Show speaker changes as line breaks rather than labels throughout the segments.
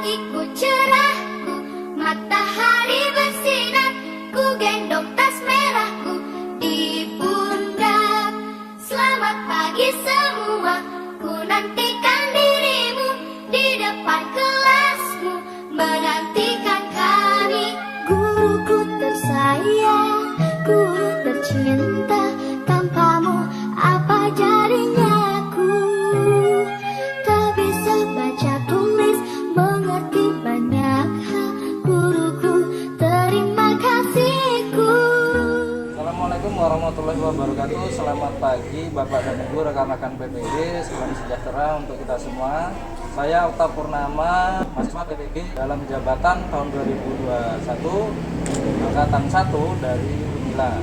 pagiku cerahku, matahari bersinar, ku gendong tas merahku di pundak. Selamat pagi semua, ku nantikan dirimu di depan kelasmu, menantikan kami. Guruku tersayang, guru tercinta, tanpamu apa jadinya aku? Tak bisa baca tulis, mengerti banyak hal, guruku terima kasihku.
Assalamualaikum warahmatullahi wabarakatuh. Selamat pagi Bapak dan Ibu, rekan-rekan PPG. Salam sejahtera untuk kita semua. Saya Okta Purnama, mahasiswa PPG dalam jabatan tahun 2021 angkatan 1 dari Unila.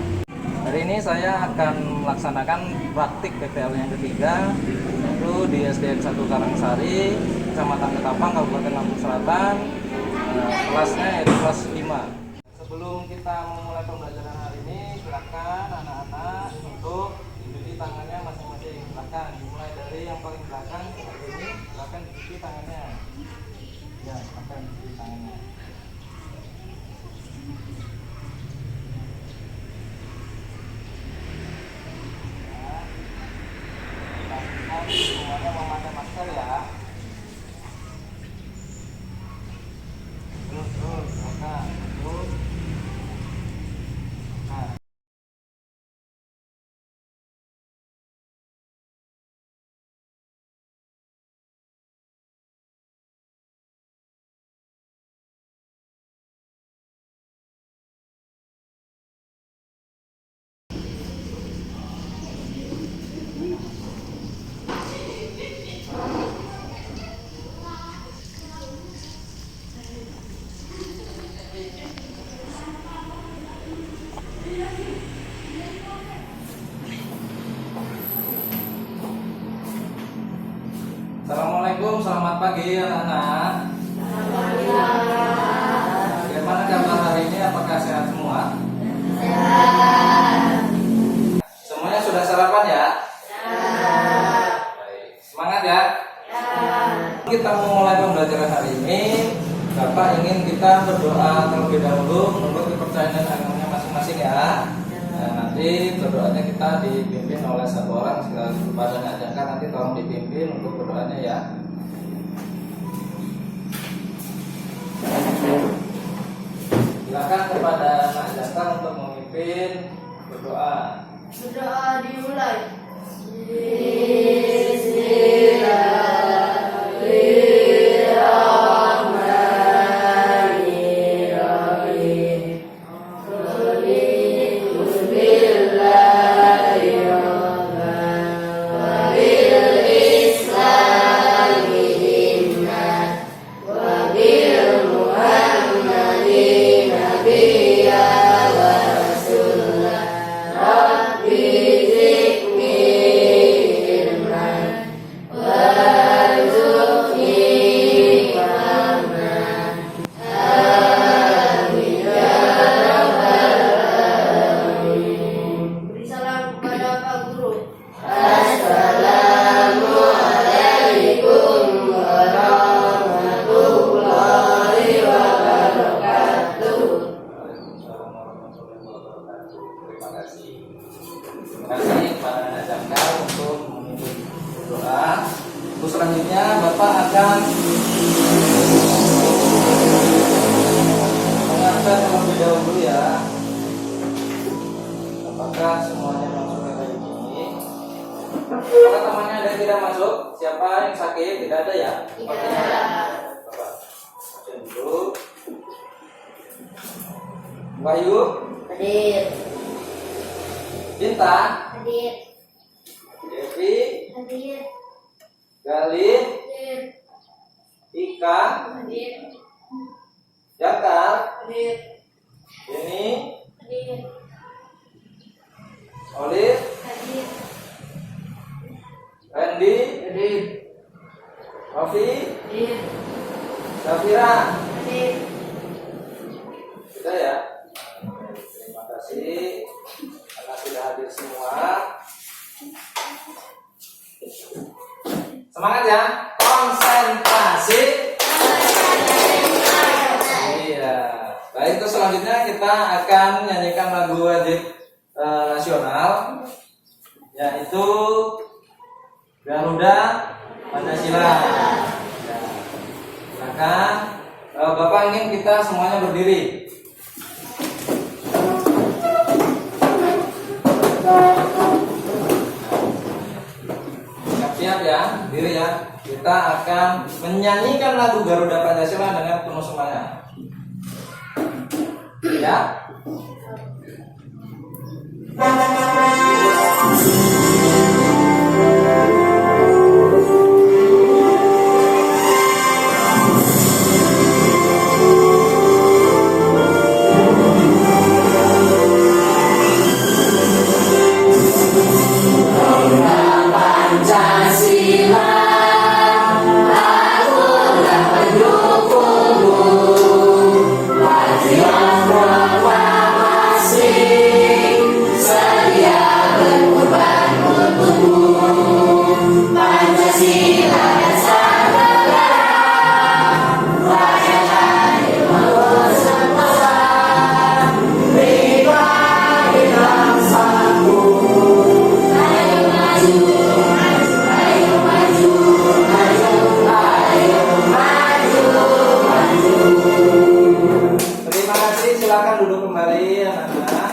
Hari ini saya akan melaksanakan praktik PTL yang ketiga, yaitu di SDN 1 Karangsari, Kecamatan Ketapang, Kabupaten Lampung Selatan. Kelasnya yaitu kelas 5. Sebelum kita memulai pembelajaran hari ini, silakan anak-anak untuk dicuci tangannya masing-masing. Silakan dimulai dari yang paling belakang seperti ini. Silakan dicuci tangannya. Ya, silakan dicuci tangannya. Semuanya memakai masker ya. Terus, silakan. Terus. Nah. Assalamualaikum, selamat pagi anak-anak. Bagaimana kabar hari ini? Apakah sehat semua? Sehat. Semuanya sudah sarapan ya? Baik, semangat ya? Kita memulai pembelajaran hari ini. Bapak ingin kita berdoa terlebih dahulu menurut kepercayaan dan agamanya masing-masing ya. Nah, nanti berdoanya kita dipimpin oleh satu orang, segala kepada ajarkan nanti tolong dipimpin untuk berdoanya ya. Silakan kepada Nak Jaka untuk memimpin berdoa.
Berdoa dimulai. Beri salam kepada Pak Guru. Assalamualaikum warahmatullahi wabarakatuh.
Terima kasih. Terima kasih kepada Nak Jaka untuk memimpin doa. Terus selanjutnya Bapak akan mengantar terlebih dahulu ya. Apakah semuanya masuk ke kayak gini? Apakah temannya ada yang tidak masuk? Siapa yang sakit? Tidak ada ya? Sepertinya ya. Bapak masuk dulu. Bayu,
Hadir.
Cinta,
Hadir.
Devi,
Hadir.
Galih,
Hadir.
Ika,
Hadir.
Jakar,
Hadir.
Denny,
Hadir.
Olive,
Hadir.
Randy, Rofi,
Hadir.
Safira.
Hadir.
Sudah ya? Terima kasih karena sudah hadir semua. Semangat ya, konsentrasi. selanjutnya kita akan menyanyikan lagu wajib nasional, yaitu Garuda Pancasila. Ya, silakan. Bapak ingin kita semuanya berdiri. Siap ya, diri ya. Kita akan menyanyikan lagu Garuda Pancasila dengan penuh semangat. Ya. Terima kasih, silakan duduk kembali anak-anak.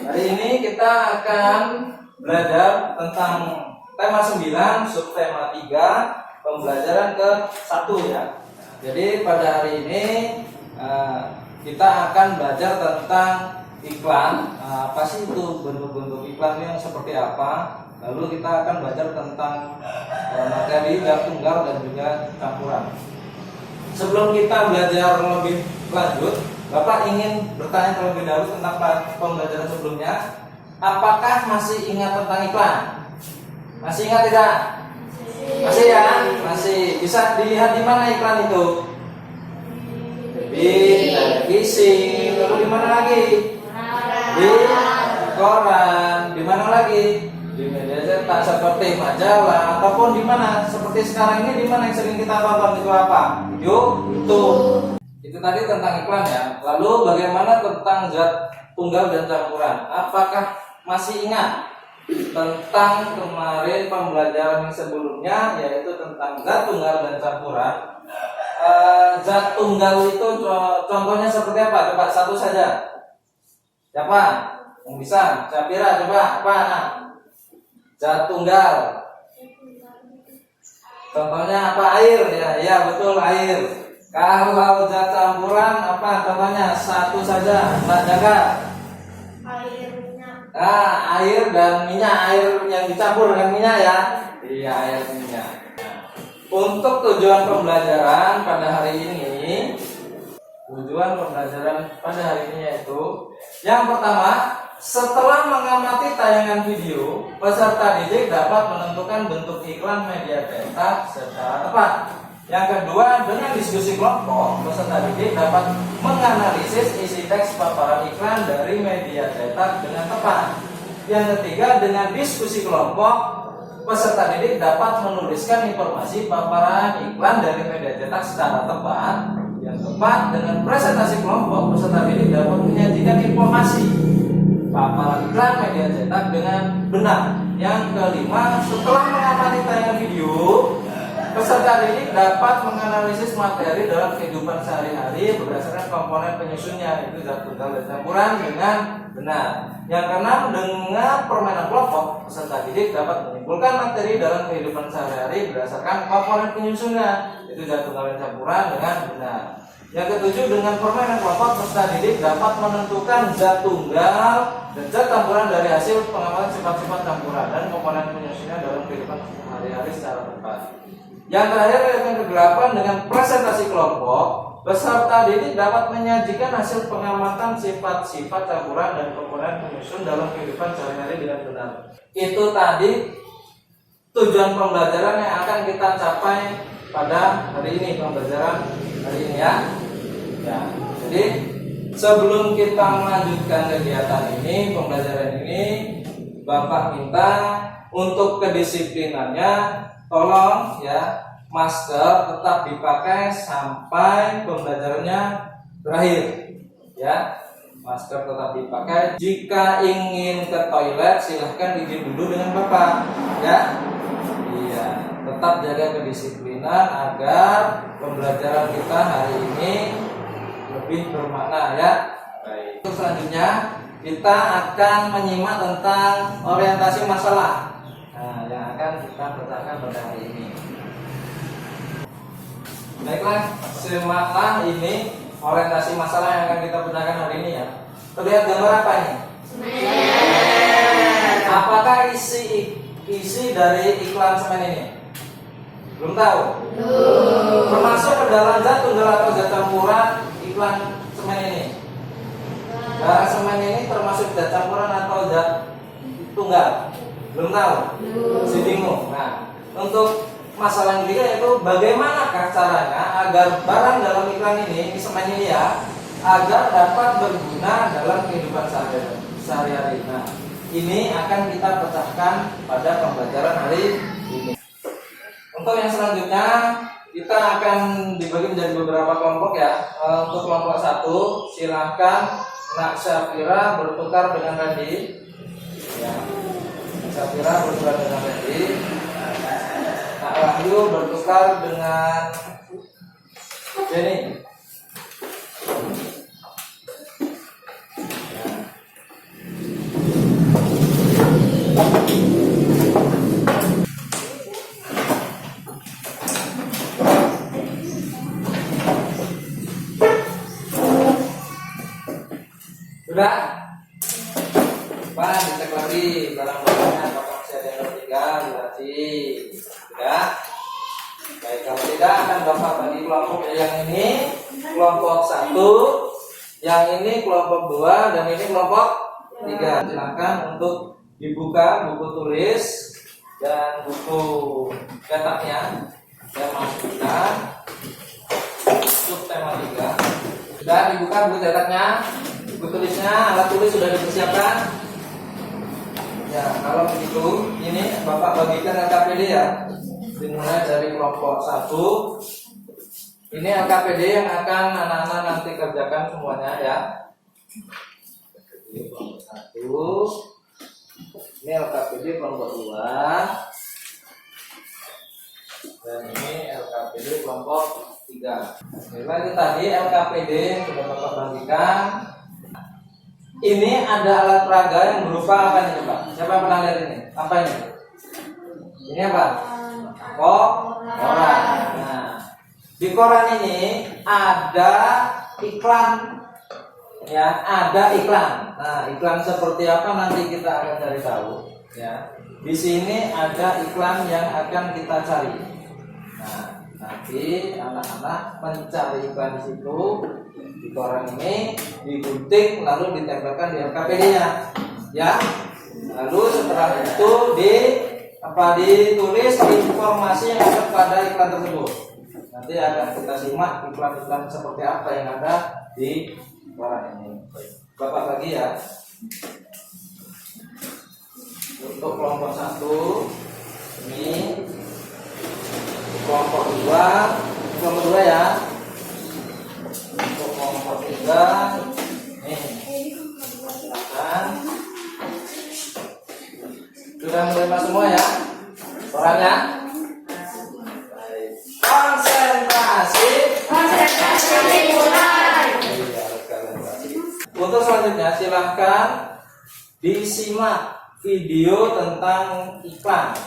Hari ini kita akan belajar tentang tema 9, subtema 3, pembelajaran ke-1 ya. Jadi pada hari ini kita akan belajar tentang iklan. Apa sih itu bentuk-bentuk iklan yang seperti apa? Lalu kita akan belajar tentang materi zat tunggal dan juga campuran. Sebelum kita belajar lebih lanjut, Bapak ingin bertanya terlebih dahulu tentang pembelajaran sebelumnya. Apakah masih ingat tentang iklan? Masih ingat tidak? Masih ya? Masih. Bisa dilihat di mana iklan itu? Di televisi. Lalu di mana lagi? Di koran. Di mana lagi? Di media cetak seperti majalah ataupun di mana? Seperti sekarang ini di mana yang sering kita tonton itu apa? YouTube. Itu tadi tentang iklan ya. Lalu bagaimana tentang zat tunggal dan campuran? Apakah masih ingat tentang kemarin pembelajaran yang sebelumnya, yaitu tentang zat tunggal dan campuran? Zat tunggal itu contohnya seperti apa? Coba satu saja. Siapa yang bisa? Syafira, coba apa? Zat tunggal. Contohnya apa? Air ya. Ya betul, air. Kalau zat campuran apa contohnya? Satu saja, Mbak Jaga.
Air minyak.
Air dan minyak, air yang dicampur dengan minyak ya. Iya, air minyak. Untuk tujuan pembelajaran pada hari ini, yaitu yang pertama, setelah mengamati tayangan video, peserta didik dapat menentukan bentuk iklan media cetak secara tepat. Yang kedua, dengan diskusi kelompok, peserta didik dapat menganalisis isi teks paparan iklan dari media cetak dengan tepat. Yang ketiga, dengan diskusi kelompok, peserta didik dapat menuliskan informasi paparan iklan dari media cetak secara tepat. Yang keempat, dengan presentasi kelompok, peserta didik dapat menyajikan informasi paparan iklan media cetak dengan benar. Yang kelima, setelah mengamati tayangan video, peserta didik dapat menganalisis materi dalam kehidupan sehari-hari berdasarkan komponen penyusunnya, yaitu zat tunggal dan campuran dengan benar. Yang keenam, dengan permainan kelompok, peserta didik dapat menyimpulkan materi dalam kehidupan sehari-hari berdasarkan komponen penyusunnya, yaitu zat tunggal dan campuran dengan benar. Yang ketujuh, dengan permainan kelompok, peserta didik dapat menentukan zat tunggal dan zat campuran dari hasil pengamatan sifat-sifat campuran dan komponen penyusunnya dalam kehidupan sehari-hari secara tepat. Yang terakhir, yang ke-8, dengan presentasi kelompok, peserta didik dapat menyajikan hasil pengamatan sifat-sifat campuran dan komponen penyusun dalam kehidupan sehari-hari dengan benar. Itu tadi tujuan pembelajaran yang akan kita capai pada hari ini, pembelajaran hari ini ya. Jadi sebelum kita melanjutkan kegiatan ini, pembelajaran ini, Bapak minta untuk kedisiplinannya, tolong ya, masker tetap dipakai sampai pembelajarannya berakhir, ya. Masker tetap dipakai. Jika ingin ke toilet silahkan izin dulu dengan bapak, ya. Iya, tetap jaga kedisiplinan agar pembelajaran kita hari ini lebih bermakna, ya. Baik. Selanjutnya kita akan menyimak tentang orientasi masalah. Nah, yang akan kita pecahkan pada hari ini. Baiklah, simaklah ini orientasi masalah yang akan kita pecahkan hari ini, ya. Terlihat gambar apa ini? Apakah isi dari iklan semen ini? Belum tahu? Termasuk ke dalam zat tunggal atau zat campuran iklan semen ini? Barang semen ini termasuk zat campuran atau zat tunggal? Belum tahu? Si bingung. Nah, untuk masalah yang ketiga yaitu bagaimanakah caranya agar barang dalam iklan ini semen ini, ya, agar dapat berguna dalam kehidupan sehari-hari. Nah, ini akan kita pecahkan pada pembelajaran hari ini. Untuk yang selanjutnya kita akan dibagi menjadi beberapa kelompok, ya. Untuk kelompok 1 silahkan Nak Syafira bertukar dengan Randy, ya. Syafira bertukar dengan Randy. Nak Wahyu bertukar dengan Jenny. Sudah? Pak, dicek lagi barang-barangnya apakah masih ada yang tertinggal, dilatih. Sudah? Baik, kalau tidak akan Bapak bagi kelompok yang ini kelompok 1, yang ini kelompok 2, dan ini kelompok 3. Silakan untuk dibuka buku tulis dan buku cetaknya dan masukkan untuk tema 3. Sudah dibuka buku cetaknya, buku tulisnya, alat tulis sudah dipersiapkan. Ya, kalau begitu ini Bapak bagikan LKPD, ya. Dimulai dari kelompok 1. Ini LKPD yang akan anak-anak nanti kerjakan semuanya, ya. Kelompok 1. Ini LKPD kelompok 2. Dan ini LKPD kelompok 3. Lagi tadi LKPD yang sudah Bapak bagikan. Ini ada alat peraga yang berupa apa ini, Pak? Siapa pernah lihat ini? Apa ini? Ini apa? Koran. Nah, di koran ini ada iklan, ya, ada iklan. Nah, iklan seperti apa nanti kita akan cari tahu, ya. Di sini ada iklan yang akan kita cari. Nah, nanti anak-anak mencari iklan di situ, di koran ini, digunting lalu ditempelkan di LKPD-nya, ya. Lalu setelah itu ditulis informasi yang ada pada iklan tersebut. Nanti akan kita simak iklan-iklan seperti apa yang ada di koran ini. Bapak bagi, ya. Untuk kelompok 1 ini, kelompok 2 ya. Untuk kelompok 3 nih, silakan. Sudah menerima semua, ya, orangnya. Konsentrasi dimulai. Untuk selanjutnya silahkan disimak video tentang iklan.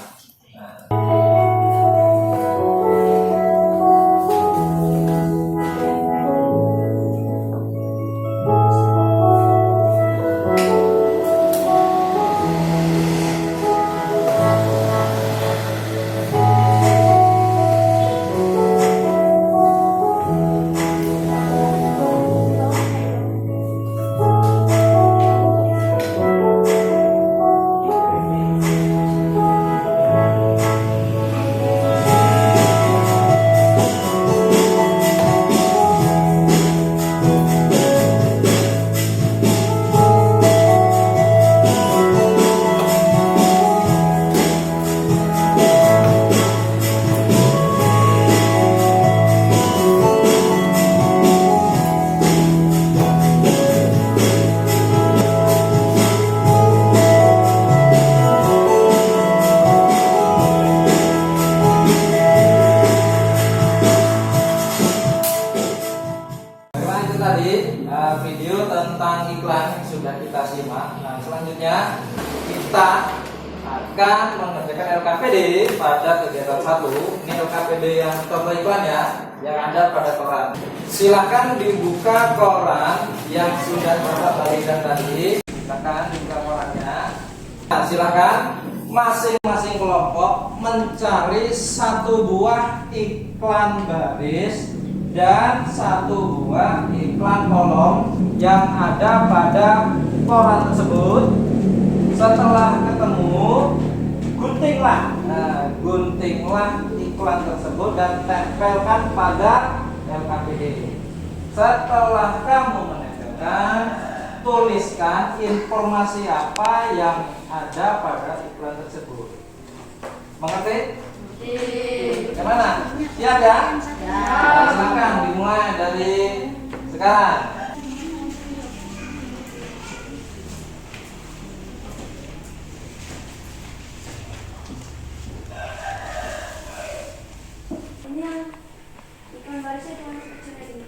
pada kegiatan 1, ini LKPD yang contoh iklan ya, yang ada pada koran. Silakan dibuka koran yang sudah Bapak bagikan tadi. Silakan dibuka korannya. Nah, silakan masing-masing kelompok mencari satu buah iklan baris dan satu buah iklan kolom yang ada pada koran tersebut. Setelah ketemu, guntinglah, guntinglah iklan tersebut dan tempelkan pada LKPD. Setelah kamu menempelkan, tuliskan informasi apa yang ada pada iklan tersebut. Mengerti? Gimana? Siap ya? Nah, silakan dimulai dari sekarang.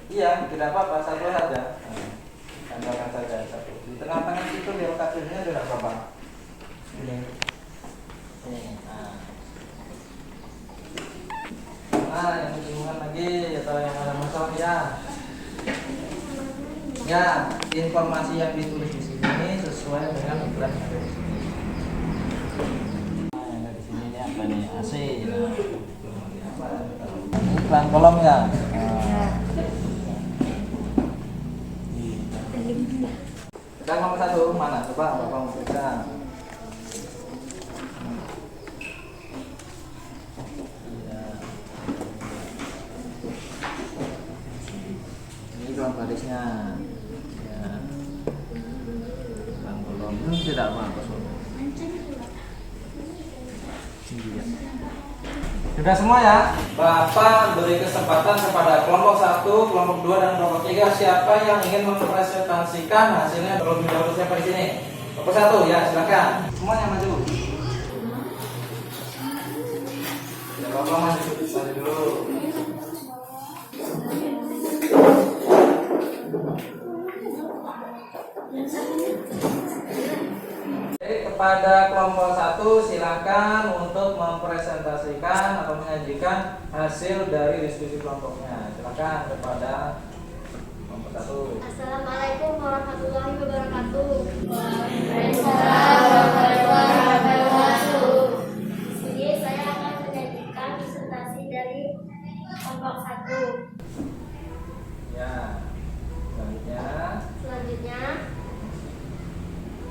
Iya, tidak apa-apa, satu saja. Tambahkan saja satu. Di tengah-tengah itu di LKPD-nya tidak apa-apa. Ini. Nah, yang kebingungan lagi atau yang ada masalah ya. Ya, informasi yang ditulis di sini sesuai dengan iklan yang ada di sini. Nah, yang ada di sini ini apa nih? AC. Iklan kolomnya. Dan nomor 1 mana? Coba Bapak mau periksa. Ini kolom barisnya. Ya. Iklan kolom ini tidak apa-apa. Sudah semua ya? Bapak beri kesempatan kepada kelompok 1, kelompok 2, dan kelompok 3. Siapa yang ingin mempresentasikan hasilnya terlebih dahulu? Siapa di sini? Kelompok 1 ya, silakan. Semuanya maju. Ya, Bapak maju dulu. Kepada kelompok 1 silakan untuk mempresentasikan atau menyajikan hasil dari diskusi kelompoknya. Silakan kepada kelompok 1.
Assalamualaikum warahmatullahi wabarakatuh.
Waalaikumsalam warahmatullahi wabarakatuh.
Di sini saya akan menyajikan presentasi dari kelompok 1.
Ya.
Selanjutnya,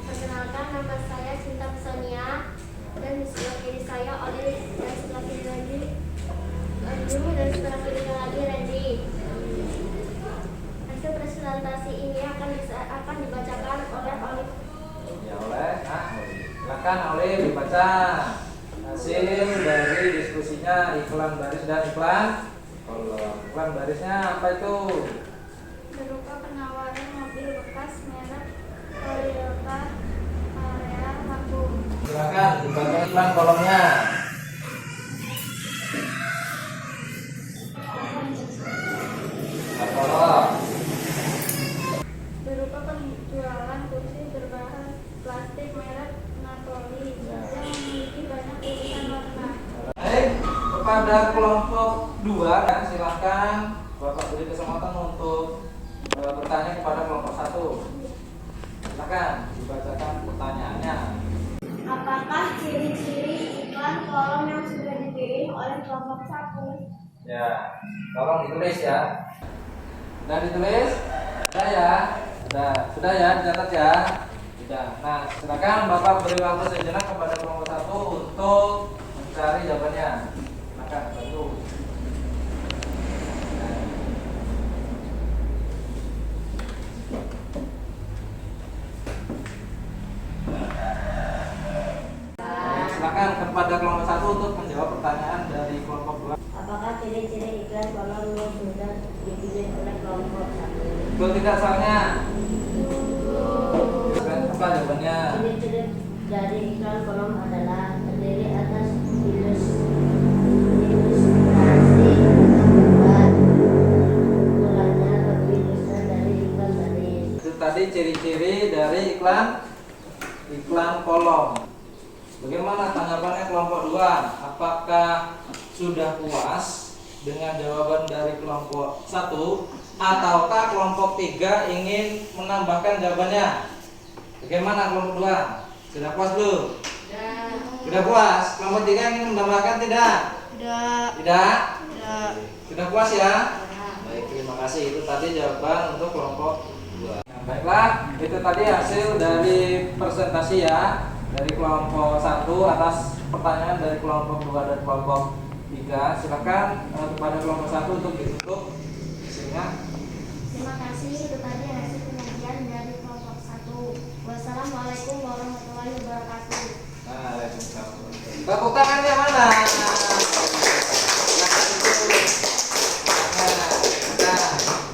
perkenalkan, nama saya Cinta Sonia, dan di sebelah kiri saya Oli, dan sebelah kiri lagi Anju, dan sebelah kiri lagi Randy. Hasil presentasi ini akan dibacakan oleh Oli.
Ya, oleh. Nah, silakan Oli dibaca hasil dari diskusinya iklan baris dan iklan kolom. Iklan barisnya apa itu?
Berupa penawaran mobil bekas merek Toyota Area laku.
Silakan dibaca iklan kolomnya. Kolom.
Berupa penjualan kursi berbahan plastik merek Napoli yang memiliki banyak pilihan warna.
Baik, kepada kelompok 2 kan silakan Bapak beri kesempatan untuk bertanya kepada kelompok 1. Silakan dibacakan pertanyaannya.
Apakah ciri-ciri iklan kolom yang sudah dipilih oleh kelompok 1?
Ya, tolong ditulis ya. Sudah ditulis? Sudah ya? Sudah ya, dicatat ya. Sudah. Nah, silakan Bapak beri waktu sejenak kepada kelompok 1 untuk mencari jawabannya. Silakan bantu. Silakan kepada kelompok 1 untuk menjawab pertanyaan dari kelompok 2.
Apakah ciri-ciri iklan kolom yang sudah dipilih oleh kelompok 1?
Betul tidak soalnya? Apa jawabannya?
Ciri-ciri dari iklan kolom adalah terdiri atas ilustrasi gambar, mulanya lebih besar dari iklan baris.
Itu tadi ciri-ciri dari iklan kolom. Bagaimana tanggapannya kelompok 2? apakah sudah puas dengan jawaban dari kelompok 1 ataukah kelompok 3 ingin menambahkan jawabannya? Bagaimana kelompok 2? Sudah puas belum? Sudah puas. Kelompok 3 ingin menambahkan tidak? Tidak? Sudah puas ya? Baik, terima kasih. Itu tadi jawaban untuk kelompok 2. Nah, baiklah, itu tadi hasil dari presentasi ya dari kelompok 1 atas pertanyaan dari kelompok 2 dan kelompok 3. Silakan kepada kelompok 1 untuk ditutup isinya.
Terima kasih, itu tadi hasil pengajian dari kelompok 1. Wassalamualaikum warahmatullahi wabarakatuh.
Tepuk tangannya mana? Nah,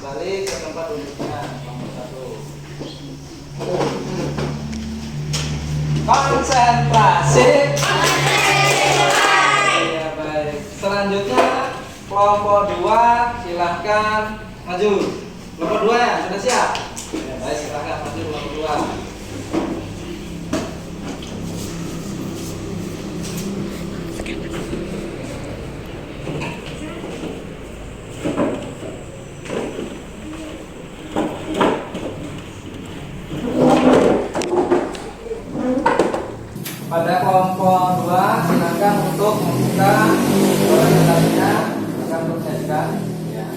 balik ke tempat duduknya kelompok 1. Konsentrasi. Ya, baik. Selanjutnya kelompok 2 silahkan maju. Kelompok 2 ya, sudah siap? Ya, baik, silahkan maju kelompok 2. Pada kelompok 2 silakan untuk membuka presentasinya akan menyajikan. Ya.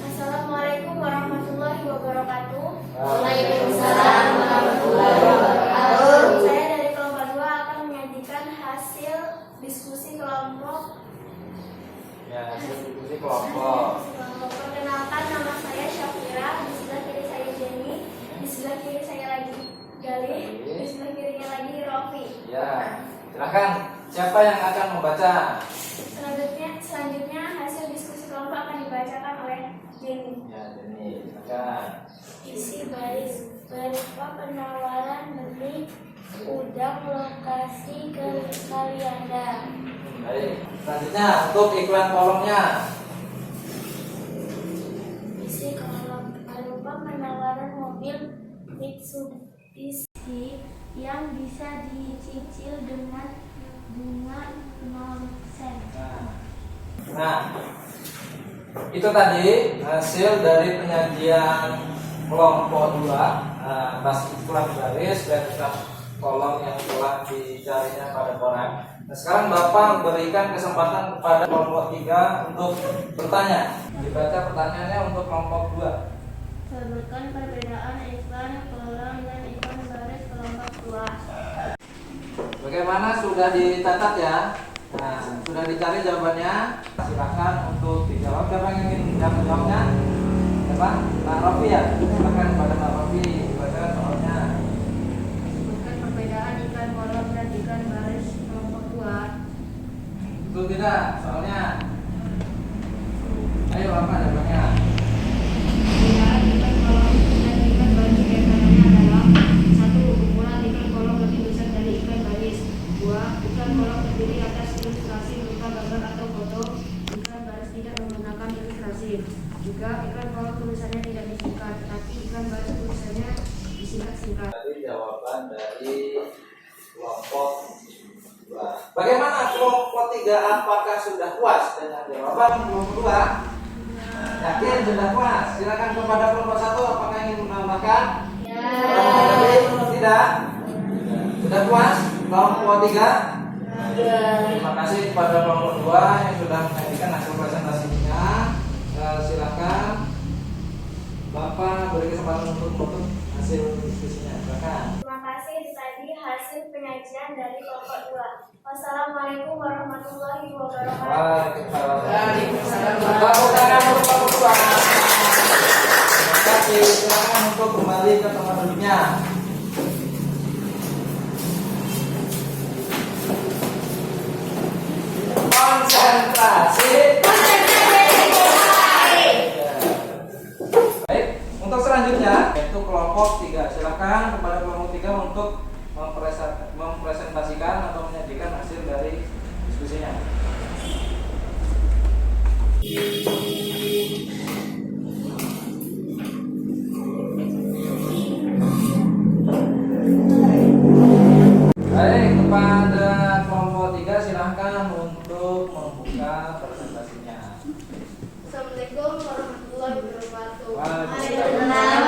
Assalamualaikum warahmatullahi wabarakatuh.
Waalaikumsalam
warahmatullahi wabarakatuh. Saya dari kelompok 2 akan menyajikan hasil diskusi kelompok.
Ya, hasil diskusi kelompok.
Perkenalkan, nama saya Syafira. Di sebelah kiri saya Jenny. Di sebelah kiri saya lagi Galih. Di sebelah kirinya lagi Rofi.
Ya, silakan. Siapa yang akan membaca?
Selanjutnya hasil diskusi kelompok akan dibacakan oleh Jenny.
Ya, Jenny, silakan.
Isi baris berupa penawaran beli udang lokasi ke Kalianda.
Baik. Selanjutnya untuk iklan kolomnya.
Isi kolom berupa penawaran mobil Mitsubishi yang bisa dicicil dengan bunga 0%.
Nah, itu tadi hasil dari penyajian kelompok 2 atas iklan baris dan iklan kolom yang telah dicarinya pada koran. Nah, sekarang Bapak berikan kesempatan kepada kelompok 3 untuk bertanya. Dibaca pertanyaannya untuk kelompok 2.
Sebutkan perbedaan iklan kolom dan iklan baris kelompok 2.
Bagaimana, sudah dicatat ya? Nah, sudah dicari jawabannya. Silakan untuk dijawab. Siapa yang ingin menjawabnya? Siapa? Pak Rofi ya? Silakan kepada Pak Rofi dibacakan soalnya.
Sebutkan perbedaan iklan kolom dan iklan baris kelompok 2.
Betul tidak soalnya? Ayo apa jawabannya?
Perbedaan iklan kolom dan iklan baris diantaranya adalah: 1. Ukuran iklan kolom lebih besar dari iklan baris. 2. Iklan kolom terdiri atas ilustrasi berupa gambar atau foto. Iklan baris tidak menggunakan ilustrasi. 3. Iklan kolom tulisannya tidak disingkat, tetapi iklan baris tulisannya disingkat-singkat.
Tadi jawaban dari kelompok 2. Bagaimana kelompok 3? Apakah sudah puas dengan jawaban kelompok 2? Yakin sudah puas? Silakan kepada kelompok 1. Apakah ingin menambahkan? Tidak? Sudah puas? Kelompok 3? Terima kasih kepada kelompok 2 yang sudah menyajikan hasil presentasinya. Silakan Bapak beri kesempatan untuk menutup hasil diskusinya. Silakan.
Terima kasih, itu tadi hasil penyajian dari kelompok 2. Wassalamualaikum warahmatullahi wabarakatuh.
Waalaikumsalam. Tepuk tangan untuk kelompok 2. Terima kasih. Silakan untuk kembali ke tempat duduknya. Konsentrasi. Baik, untuk selanjutnya yaitu kelompok 3. Silakan kepada kelompok 3 untuk mempresentasikan atau menyajikan hasil dari diskusinya. Baik, kepada kelompok 3 silahkan untuk untuk membuka presentasinya.
Assalamualaikum warahmatullahi wabarakatuh.
Waalaikumsalam.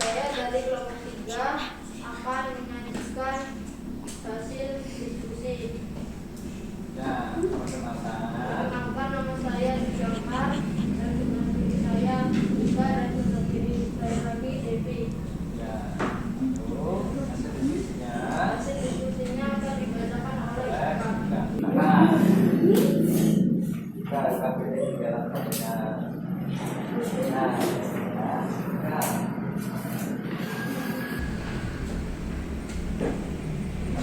Saya dari kelompok 3 akan menyajikan hasil diskusi.
Ya, perkenalkan.
Perkenalkan, nama saya Jomar dan dengan diri saya Ika dan dengan diri saya lagi Devi.
Ya, lalu hasil diskusinya.
Hasil diskusinya akan dibacakan oleh
Boleh,
Ika.
nah, kita akan pilih jalan tengahnya. Nah.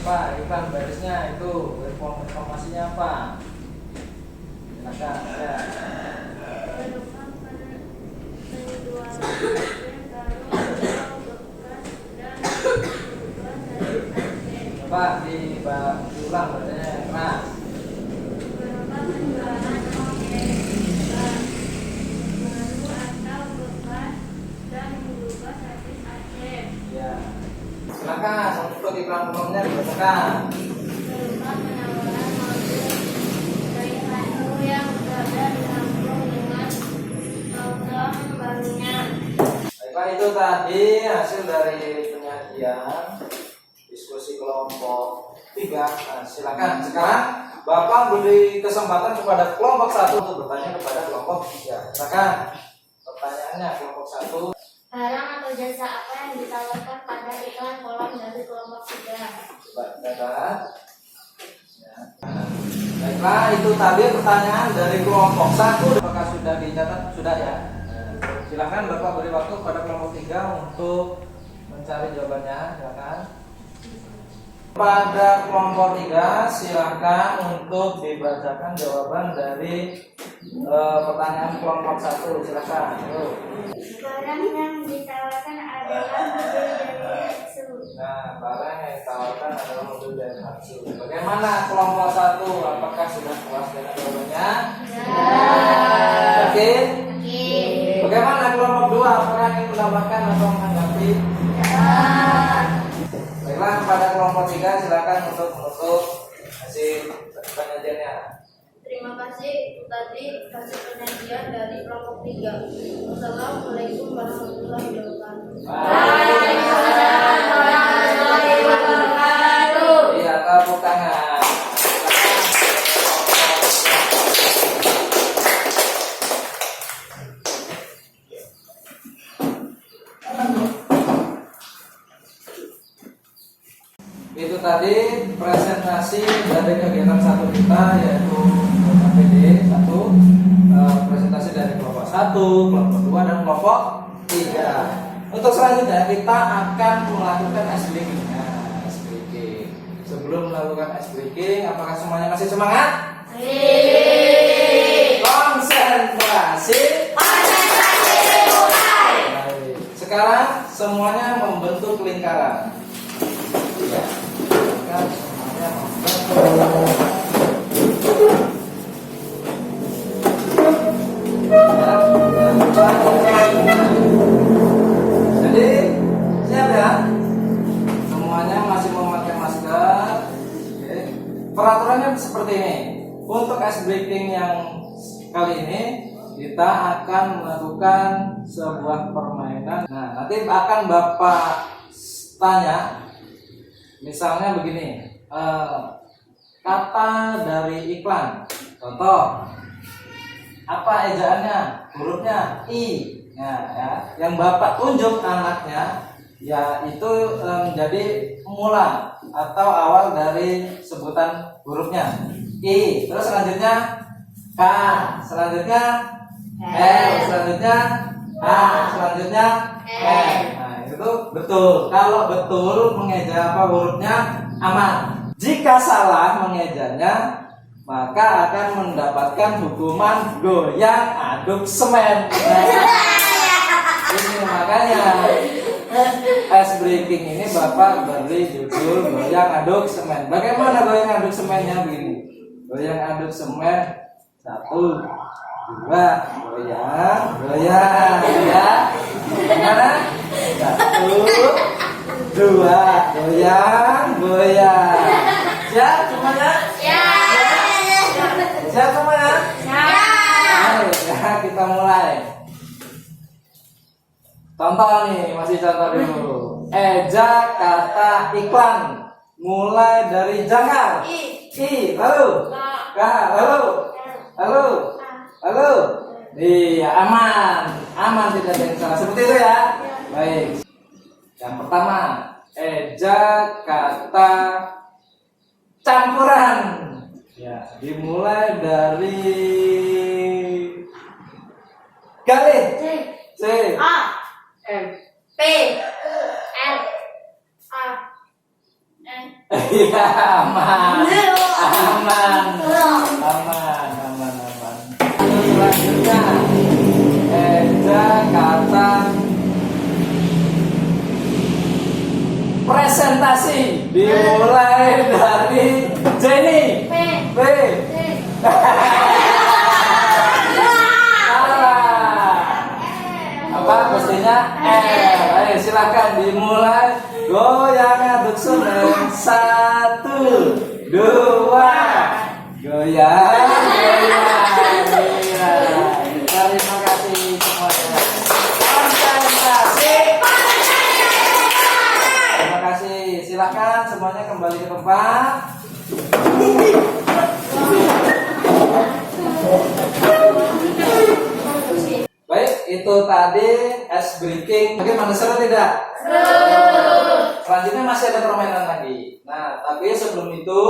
Apa iklan barisnya itu informasinya apa? Silakan ya.
Pendudukan penjualan yang baru bekas dan kebutuhan dari Aceh.
Coba diulang bacanya yang keras.
Berupa penjualan objek baru atau bekas dan berupa servis Aceh.
Ya. Silakan untuk iklan umumnya dibacakan.
Berupa penawaran mobil dari Hanyu yang berada di Lampung dengan program barunya.
Baiklah, itu tadi hasil dari penyajian diskusi kelompok 3. Nah, silakan sekarang Bapak beri kesempatan kepada kelompok 1 untuk bertanya kepada kelompok 3. Silakan pertanyaannya kelompok 1.
Barang atau jasa apa yang ditawarkan pada iklan kolom dari kelompok 3?
Coba catat. Ya. Baiklah, itu tadi pertanyaan dari kelompok 1. Apakah sudah dicatat? Sudah ya. Silakan Bapak beri waktu pada kelompok 3 untuk mencari jawabannya. Silakan. Pada kelompok 3 silakan untuk dibacakan jawaban dari pertanyaan kelompok 1. Silakan. Yuk.
Barang yang ditawarkan adalah mobil dari Daihatsu.
Nah, barang yang ditawarkan adalah mobil dari Daihatsu. Bagaimana kelompok 1? Apakah sudah puas dengan jawabannya? Oke. Bagaimana kelompok 2? Apakah ingin menambahkan atau menanggapi? Baiklah, kepada kelompok 3 silakan untuk menutup hasil penyajiannya.
Terima kasih, itu tadi hasil penyajian dari kelompok 3. Wassalamualaikum warahmatullahi wabarakatuh.
Iya, tepuk tangan. Itu tadi presentasi dari kegiatan 1 kita, yaitu KPD 1, presentasi dari kelompok 1, kelompok 2, dan kelompok 3. Untuk selanjutnya kita akan melakukan ice breaking. Nah, ice breaking. Sebelum melakukan ice breaking, apakah semuanya masih semangat? Konsentrasi. Baik. Sekarang semuanya membentuk lingkaran. Ya. Sekarang semuanya membentuk. Jadi siap ya? Semuanya masih memakai masker. Oke. Peraturannya seperti ini. Untuk ice breaking yang kali ini kita akan melakukan sebuah permainan. Nah, nanti akan Bapak tanya. Misalnya begini, kata dari iklan. Contoh, apa ejaannya? Hurufnya I. Ya. Yang Bapak tunjuk anaknya, ya itu menjadi mula atau awal dari sebutan hurufnya. I. Terus selanjutnya K. Selanjutnya L. Selanjutnya A. Selanjutnya N. Nah, itu betul. Kalau betul mengeja apa hurufnya aman. Jika salah mengejanya, maka akan mendapatkan hukuman goyang aduk semen. Ini makanya ice breaking ini Bapak beri judul goyang aduk semen. Bagaimana goyang aduk semennya? Begini, goyang aduk semen 1, 2, goyang ya. Gimana? 1, 2, goyang. Siap semuanya? Siap semuanya? Ayo, ya, kita mulai. Contoh nih, masih contoh dulu. Eja kata iklan. Mulai dari jangkar. I, lalu. K, lalu. Iya, aman tidak ada yang salah. Seperti itu ya. Baik. Yang pertama, eja kata campuran. Ya, dimulai dari galih. C. Iya, aman. Selanjutnya, eja kata presentasi. Dimulai dari Jenny. P. Apa pastinya? Ayo silakan dimulai. Goyang aduk suneng. 1, 2. Goyang. Terima kasih semuanya. Konsentrasi. Terima kasih. Silakan semuanya kembali ke tempat. Baik, itu tadi ice breaking. Bagaimana, seru tidak? Selanjutnya masih ada permainan lagi. Nah, tapi sebelum itu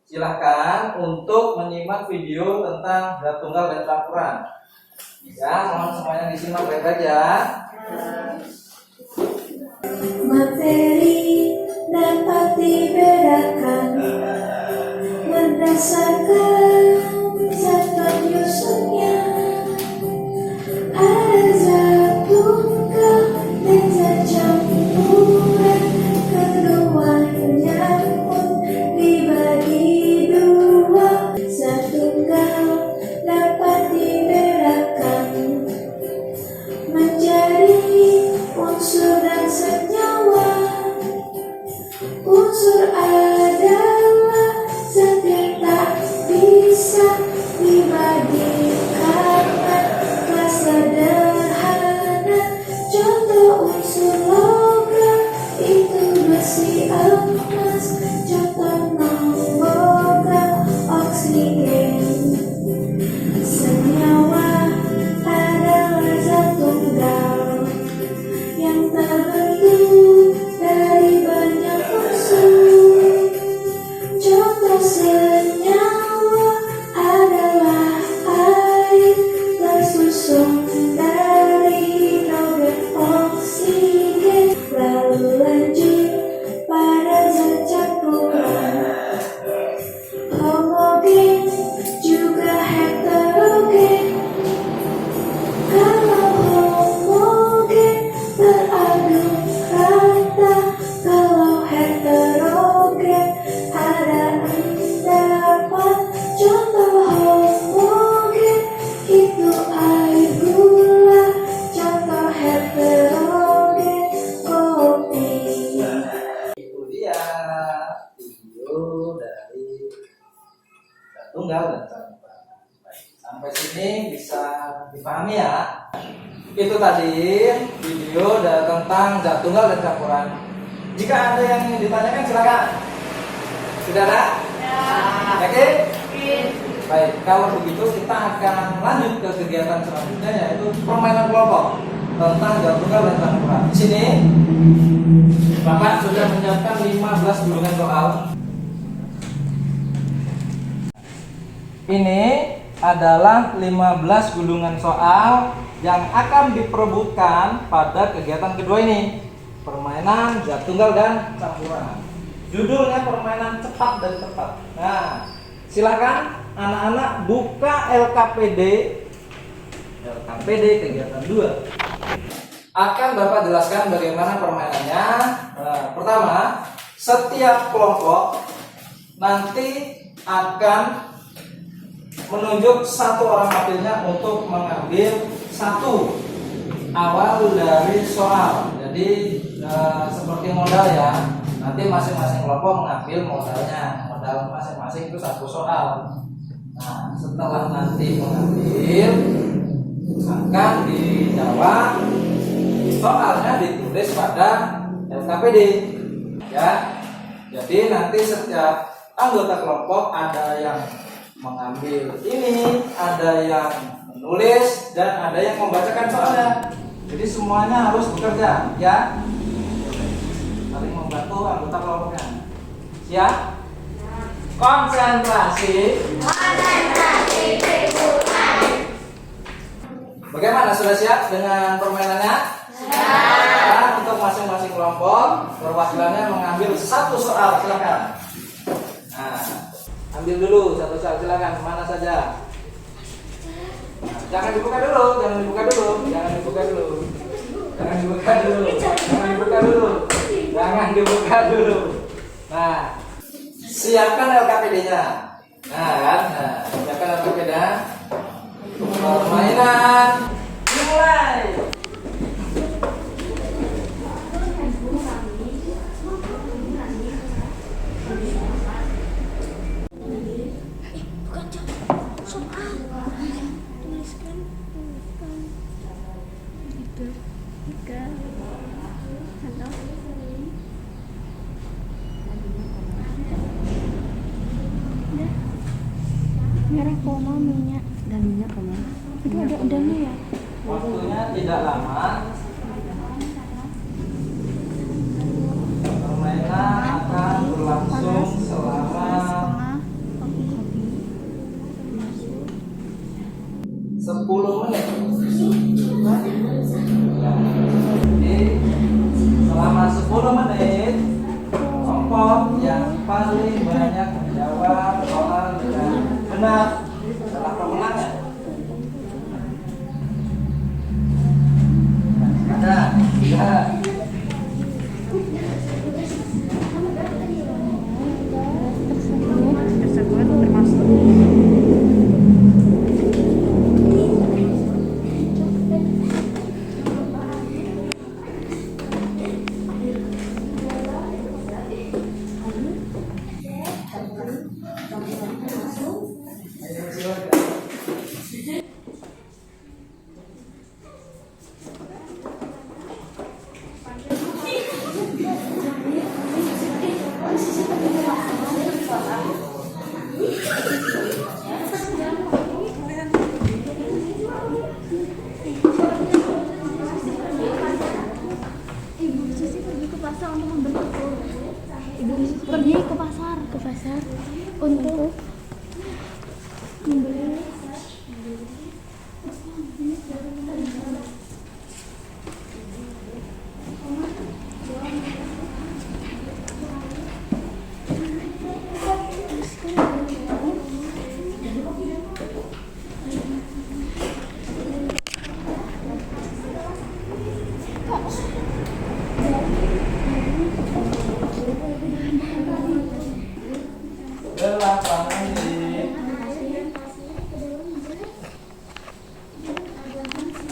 silahkan untuk menyimak video tentang zat tunggal dan campuran. Ya, mohon semuanya disimak baik-baik ya.
Materi dapat dibedakan berdasarkan zat penyusunnya. Ada zat tunggal dan zat campuran, keduanya pun dibagi dua. Zat tunggal dapat dibedakan menjadi unsur dan senyawa. Unsur adalah zat yang tak bisa dibagi karena kelas sederhana. Contoh unsur logam itu besi emas. Contoh non-logam oksigen. Senyawa adalah zat tunggal yang terbentuk dari banyak unsur. Contoh senyawa adalah air tersusun dari hidrogen oksigen. Lalu lanjut pada zat campuran, homogen juga heterogen. Kalau homogen beraduk rata, kalau heterogen ada endapan. Contoh homogen itu air gula, contoh heterogen kopi.
Itu dia video dari zat tunggal dan campuran. Baik, sampai sini bisa dipahami ya. Itu tadi video tentang zat tunggal dan campuran. Jika ada yang ingin ditanyakan silakan. Sudah ada? Yakin? Baik, kalau begitu kita akan lanjut ke kegiatan selanjutnya, yaitu permainan kelompok tentang zat tunggal dan campuran. Di sini Bapak sudah menyiapkan 15 gulungan soal. Ini adalah 15 gulungan soal yang akan diperebutkan pada kegiatan kedua ini, permainan zat tunggal dan campuran. Judulnya permainan cepat dan tepat. Nah, silakan anak-anak buka LKPD kegiatan 2. Akan Bapak jelaskan bagaimana permainannya. Pertama, setiap kelompok nanti akan menunjuk satu orang wakilnya untuk mengambil satu awal dari soal. Jadi seperti modal ya. Nanti masing-masing kelompok mengambil modalnya. Modal masing-masing itu 1 soal. Nah, setelah nanti mengambil akan dijawab, soalnya ditulis pada LKPD ya. Jadi nanti setiap anggota kelompok ada yang mengambil ini, ada yang menulis, dan ada yang membacakan soalnya. Jadi semuanya harus bekerja ya, saling membantu anggota kelompoknya. Siap? Konsentrasi. Bagaimana, sudah siap dengan permainannya? Siap. Untuk masing-masing kelompok perwakilannya mengambil 1 soal, silakan. Nah, ambil dulu 1 soal, silakan, kemana saja. Nah, jangan dibuka dulu, jangan dibuka dulu, jangan dibuka dulu, jangan dibuka dulu, jangan dibuka dulu, jangan dibuka dulu. Nah, siapkan LKPD-nya. Nah, kan? Nah, siapkan LKPD-nya. Permainan dimulai.
Merah koma minyak dan minyak koma. Itu ada udangnya ya?
Waktunya tidak lama. Permainan akan berlangsung selama 10 menit. Jadi selama 10 menit kelompok yang paling banyak menjawab soal dengan benar adalah pemenangnya. Ada 3.
Tersebut termasuk pergi ke pasar untuk membeli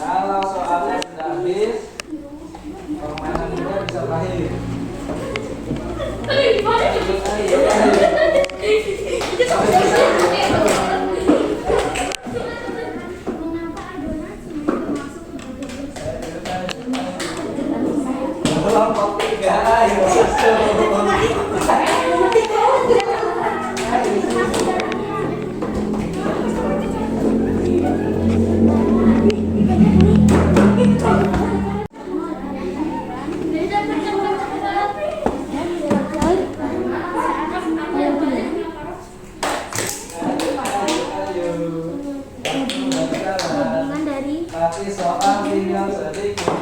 Kalau soalnya sudah habis, permainan juga bisa berakhir. Kelompok 3, ayo. Tapi soal tinggal sedikit.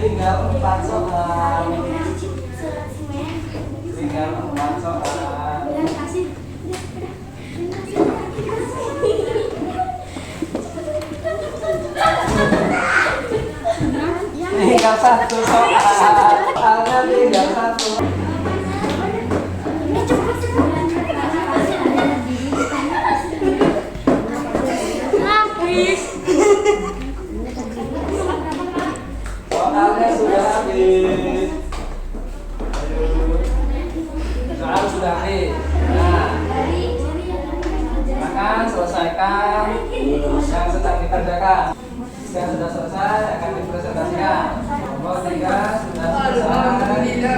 Tinggal 4 soal. Tinggal 4 soal. Tinggal 1 soal. Soalnya tinggal 1. Soalnya sudah habis. Soal sudah habis. Nah, silakan selesaikan yang sedang dikerjakan. Jika sudah selesai akan dipresentasikan. Kelompok 3 sudah selesai.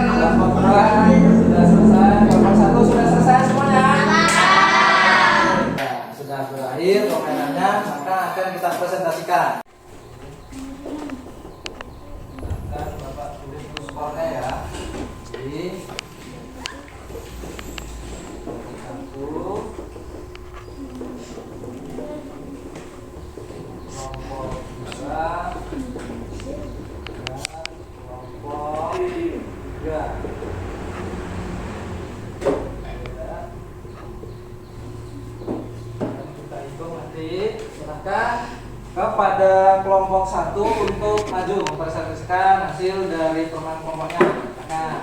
Kelompok 2 sudah selesai. Kelompok 1 sudah selesai semuanya. Nah, sudah berakhir permainannya, maka akan kita presentasikan. Dan Bapak tulis dulu skornya ya. Jadi 1 kelompok 2 dan kelompok 3. Kita hitung nanti. Silakan kepada kelompok 1 untuk maju mempresentasikan hasil dari permainan kelompoknya. Silakan.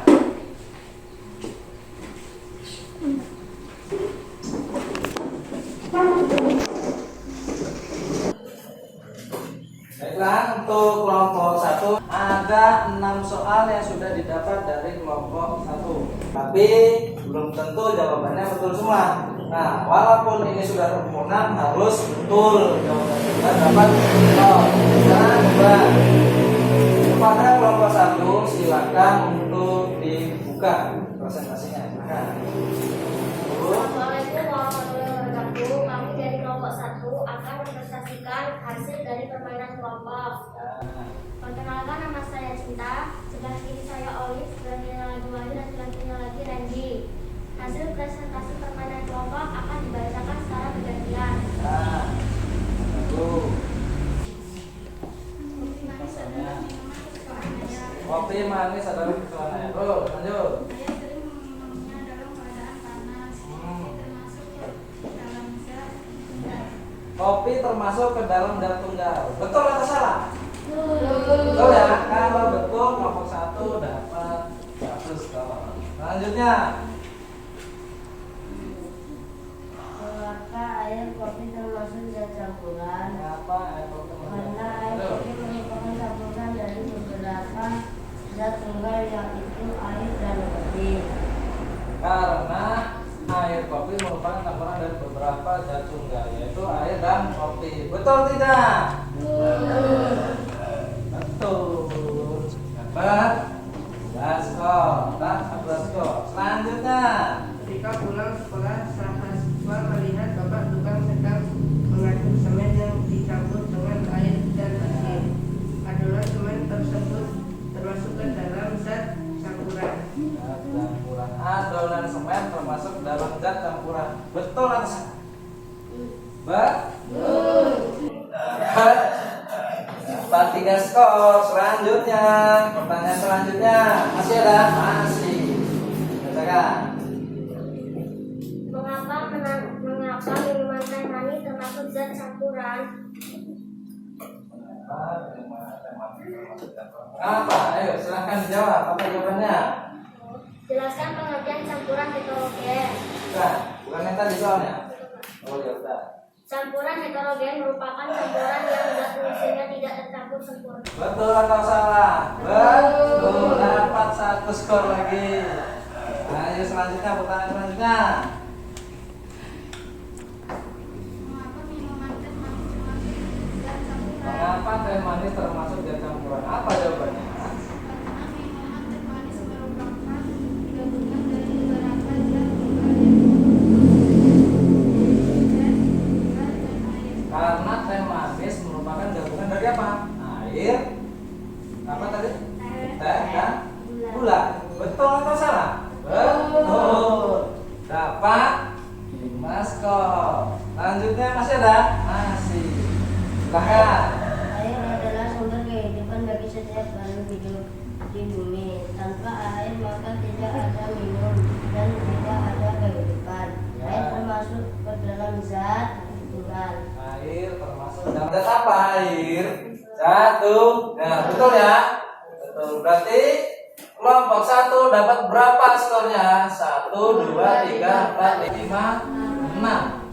Baiklah, untuk kelompok 1 ada 6 soal yang sudah didapat dari kelompok 1. Tapi belum tentu jawabannya betul semua. Nah, walaupun ini sudah sempurna, harus betul jawabannya sudah dapat betul. Nah, coba kepada kelompok 1 silakan untuk dibuka presentasinya. Silakan.
Assalamualaikum warahmatullahi wabarakatuh. Kami dari kelompok 1 akan mempresentasikan hasil dari permainan kelompok. Perkenalkan, nama saya Cinta, sebelah kiri saya Olive, sebelah kiri lagi Wahyu, dan sebelah kiri lagi Randy. Hasil presentasi permainan kelompok akan dibacakan secara bergantian.
Nah, kopi manis adalah kesukaannya. Bro, lanjut.
Saya sering meminumnya dalam keadaan panas.
Kopi termasuk ke dalam zat tunggal. Betul atau salah? Betul ya. Kalau betul kelompok 1 dapat 100 skor. Selanjutnya.
Mengapa air kopi termasuk zat campuran?
Kenapa air kopi
Karena air kopi merupakan campuran dari beberapa zat tunggal, yaitu air dan kopi.
Karena air kopi merupakan campuran dari beberapa zat tunggal, yaitu air dan kopi. Betul tidak? Betul. Dapat 11 skor. Tak 11 skor. Selanjutnya.
Ketika pulang sekolah, salah siswa melihat bapak tukang sedang mengaduk semen yang dicampur dengan air dan pasir. Adonan semen tersebut termasuk ke dalam zat campuran.
Zat campuran. Adonan semen termasuk dalam zat campuran. Betul atau salah? Betul. Dapat 3 skor. Selanjutnya, pertanyaan selanjutnya masih ada? Masih. Bacakan.
Mengapa minuman teh manis termasuk zat campuran?
Apa? Ayo silahkan dijawab. Apa jawabannya?
Jelaskan pengertian campuran heterogen.
Bukan, bukan yang tadi soalnya. Oh ya udah.
Campuran heterogen merupakan campuran yang zat fungsinya tidak tercampur sempurna.
Betul atau salah? Betul. Dapat 1 skor lagi. Ayo selanjutnya, pertanyaan selanjutnya. Mengapa teh manis termasuk zat campuran? Apa jawabannya? Karena teh manis merupakan gabungan dari apa? Air, apa tadi? Teh dan gula. Betul atau salah? Betul. Dapat 5 skor. Lanjutnya masih ada? Masih. Silahkan.
Air adalah sumber kehidupan bagi setiap makhluk hidup di bumi. Tanpa air maka tidak ada minum dan tidak ada kehidupan. Air termasuk ke dalam zat tunggal.
Air termasuk dalam zat apa? Air. Satu. Nah, betul ya? Betul. Berarti kelompok 1 dapat berapa skornya? 1, 2, 3, 4, 5, 6.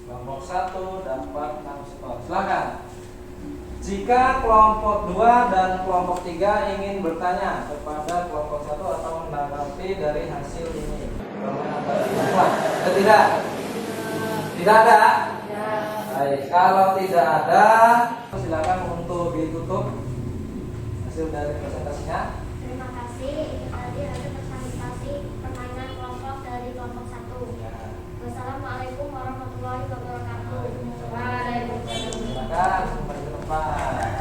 Kelompok kelompok 1 dapat 6 skor. Silakan. Jika kelompok 2 dan kelompok 3 ingin bertanya kepada kelompok 1 atau menanggapi dari hasil ini, permainan tadi, tidak? Tidak ada? Baik, kalau tidak ada, silakan untuk ditutup hasil dari presentasinya.
Terima kasih. Itu tadi hasil presentasi permainan kelompok dari kelompok 1.
Ya.
Wassalamualaikum warahmatullahi wabarakatuh.
Waalaikumsalam.
Silakan kembali ke tempat.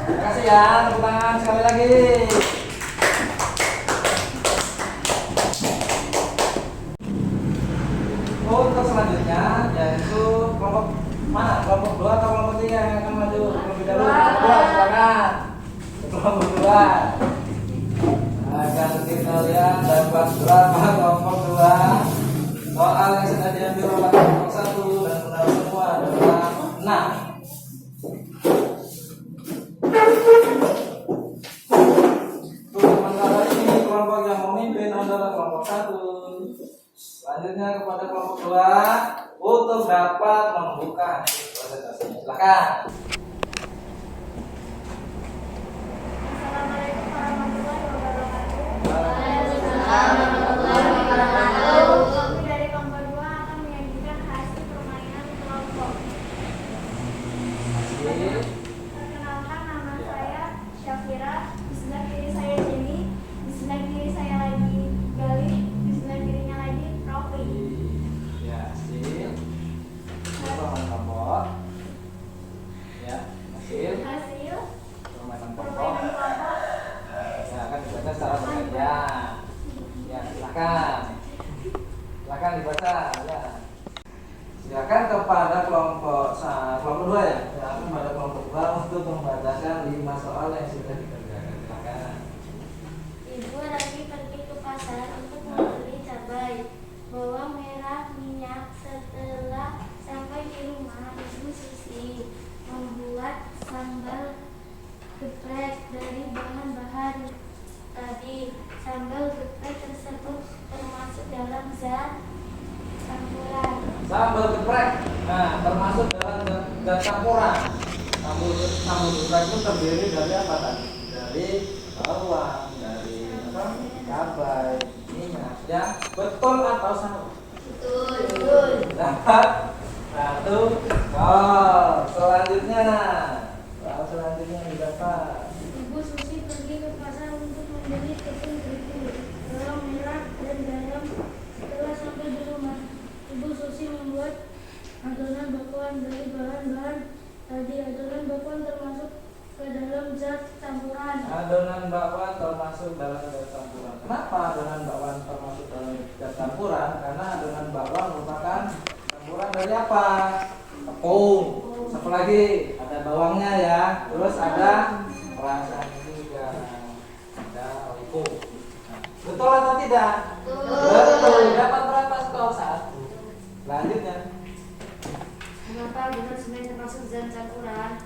Terima kasih ya, tepuk tangan sekali lagi. Untuk selanjutnya yaitu kelompok mana? Kelompok 2 atau kelompok 3 yang akan maju terlebih dahulu? Kelompok 2, silakan. Kelompok 2. Akan kita lihat dapat berapa kelompok 2. Soal yang sudah diambil oleh kelompok 1 dan benar semua adalah 6. Untuk sementara ini kelompok yang memimpin adalah kelompok 1. Selanjutnya kepada kelompok 2 untuk dapat membuka presentasinya. Silakan.
Assalamualaikum warahmatullahi wabarakatuh. Kami dari kelompok 2 akan menyajikan hasil permainan kelompok. Perkenalkan, nama saya Syafira. Di sebelah kiri saya Jenny. Di sebelah kiri saya lagi Galih. Di sebelah kirinya lagi Rofi.
Ya, hasil permainan kelompok. Ya, hasil
Hasil
permainan kelompok.
permainan kelompok.
Ya, akan dibaca secara bergantian. Ya, silakan. Silakan dibaca. Ya. Silakan kepada kelompok 2 ya. Silakan kepada kelompok 2 untuk membacakan 5 soal yang sudah dikerjakan. Silakan.
Ibu lagi pergi ke pasar untuk membeli cabai, bawang merah, minyak. Setelah sampai di rumah, Ibu Susi membuat sambal geprek dari bahan-bahan tadi. Sambal geprek tersebut termasuk dalam zat campuran.
Sambal geprek. Nah, termasuk dalam zat campuran. Sambal geprek itu terdiri dari apa tadi? Dari bawang, dari apa? Cabai, minyak. Ya, betul atau salah?
Betul.
Dapat 1 skor. Selanjutnya, soal selanjutnya yang didapat.
Ibu Susi pergi ke pasar untuk membeli tepung terigu, bawang merah, dan garam. Setelah sampai di rumah, Ibu Susi membuat adonan bakwan dari bahan-bahan tadi. Adonan bakwan termasuk ke dalam zat campuran.
Adonan bakwan termasuk dalam zat campuran. Kenapa adonan bakwan termasuk dalam zat campuran? Karena adonan bakwan merupakan campuran dari apa? Tepung. Satu lagi, ada bawangnya ya. Terus ada perasannya juga. Ada terigu. Nah, betul atau tidak? Betul. Dapat berapa skor? 1. Selanjutnya.
Mengapa adonan semen termasuk zat campuran?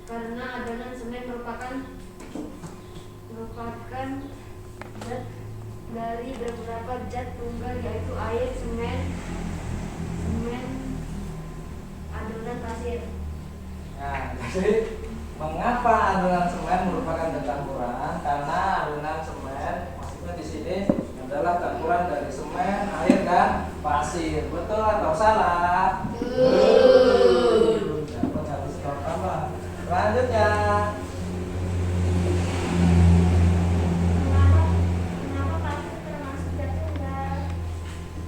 Karena adonan semen merupakan zat dari beberapa zat tunggal, yaitu air, semen, adonan pasir.
Nah, jadi mengapa adonan semen merupakan zat campuran? Karena adonan semen maksudnya di sini adalah campuran dari semen, air dan pasir. Betul atau salah? Betul. Dapat 1 skor tambah. Selanjutnya,
Kenapa pasir termasuk zat tunggal?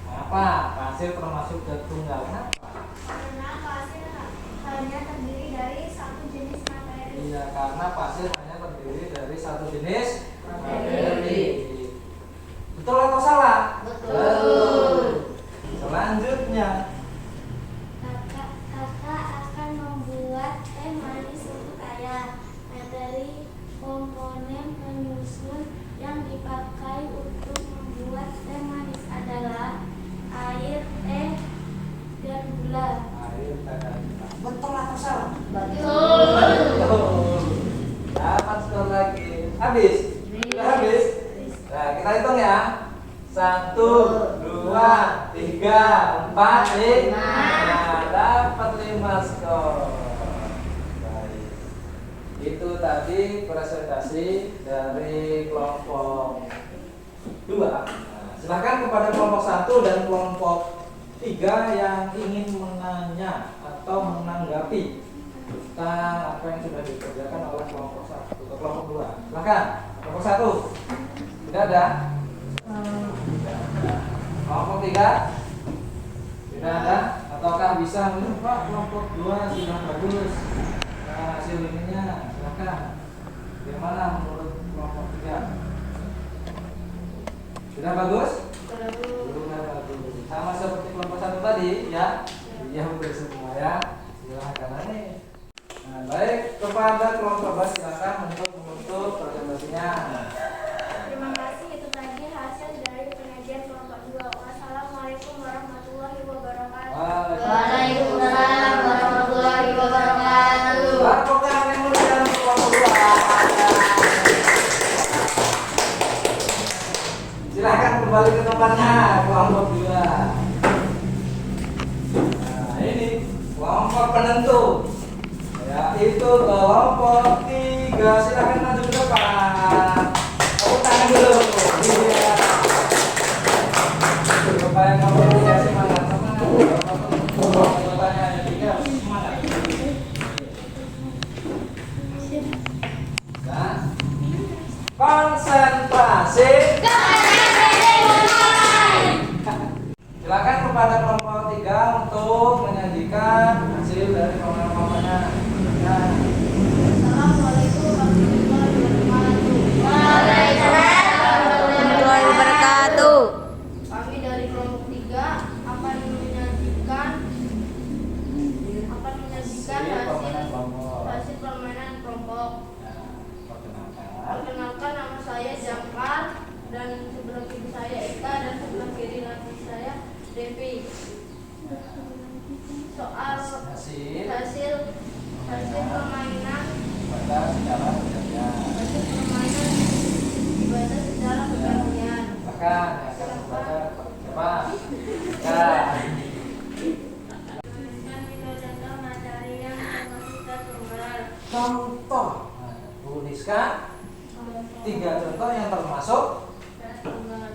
apa pasir termasuk zat tunggal? Kenapa?
Karena pasir hanya terdiri dari satu jenis materi.
Iya, karena pasir hanya terdiri dari satu jenis materi. Betul atau salah? Betul. Selanjutnya,
Kakak akan membuat teh manis untuk ayah. Materi komponen penyusun yang dipakai untuk membuat teh manis adalah air, teh, dan gula.
air dan betul atau salah?
Betul.
Dapat skor lagi. Habis? Sudah habis? Nah, kita hitung ya. 1, 2, 3, 4, 5. Nah, dapat 5 skor. Baik. Itu tadi presentasi dari kelompok 2. Nah, silakan kepada kelompok 1 dan kelompok 3 yang ingin menanya atau menanggapi tentang apa yang sudah dikerjakan oleh kelompok 1 atau kelompok 2. Silakan. Kelompok 1. Tidak ada? Tidak ada. Kelompok 3? Tidak ada? Ataukah bisa Pak, kelompok 2 sudah bagus. Nah, hasil ininya silakan. Bagaimana menurut kelompok 3? Sudah bagus? Sudah bagus. Sama seperti kelompok 1 tadi ya? Iya, udah semua ya. Silakan nih. Nah, baik, kepada kelompok 2 silakan untuk menutup presentasinya.
Terima kasih, itu tadi hasil dari pengajian kelompok 2. Wassalamualaikum warahmatullahi wabarakatuh.
Waalaikumsalam warahmatullahi wabarakatuh.
Tepuk tangan yang mulia untuk kelompok 2. Silahkan kembali ke tempatnya kelompok 2. Nah, ini kelompok penentu, yaitu kelompok 3. Silahkan maju ke depan. Tepuk tangan dulu. Iya. Supaya kelompok 3 semangat. Kelompoknya ada 3 semangat. Nah, konsentrasi. Silakan kepada kelompok 3 untuk menyajikan hasil dari kelompok-kelompoknya. Nah,
Assalamualaikum warahmatullahi wabarakatuh.
Warahmatullahi wabarakatuh.
Kami dari kelompok 3 akan menyajikan hasil permainan kelompok. Perkenalkan, nama saya Jangkar dan sebelah kiri saya Eka dan sebelah kiri lagi saya Devi. Soal hasil permainan
pada secara bergantian.
dibaca secara bergantian.
Bahkan akan membaca siapa? Ya.
Contoh materi yang termasuk tunggal.
Contoh. Nah, tuliskan 3 contoh yang termasuk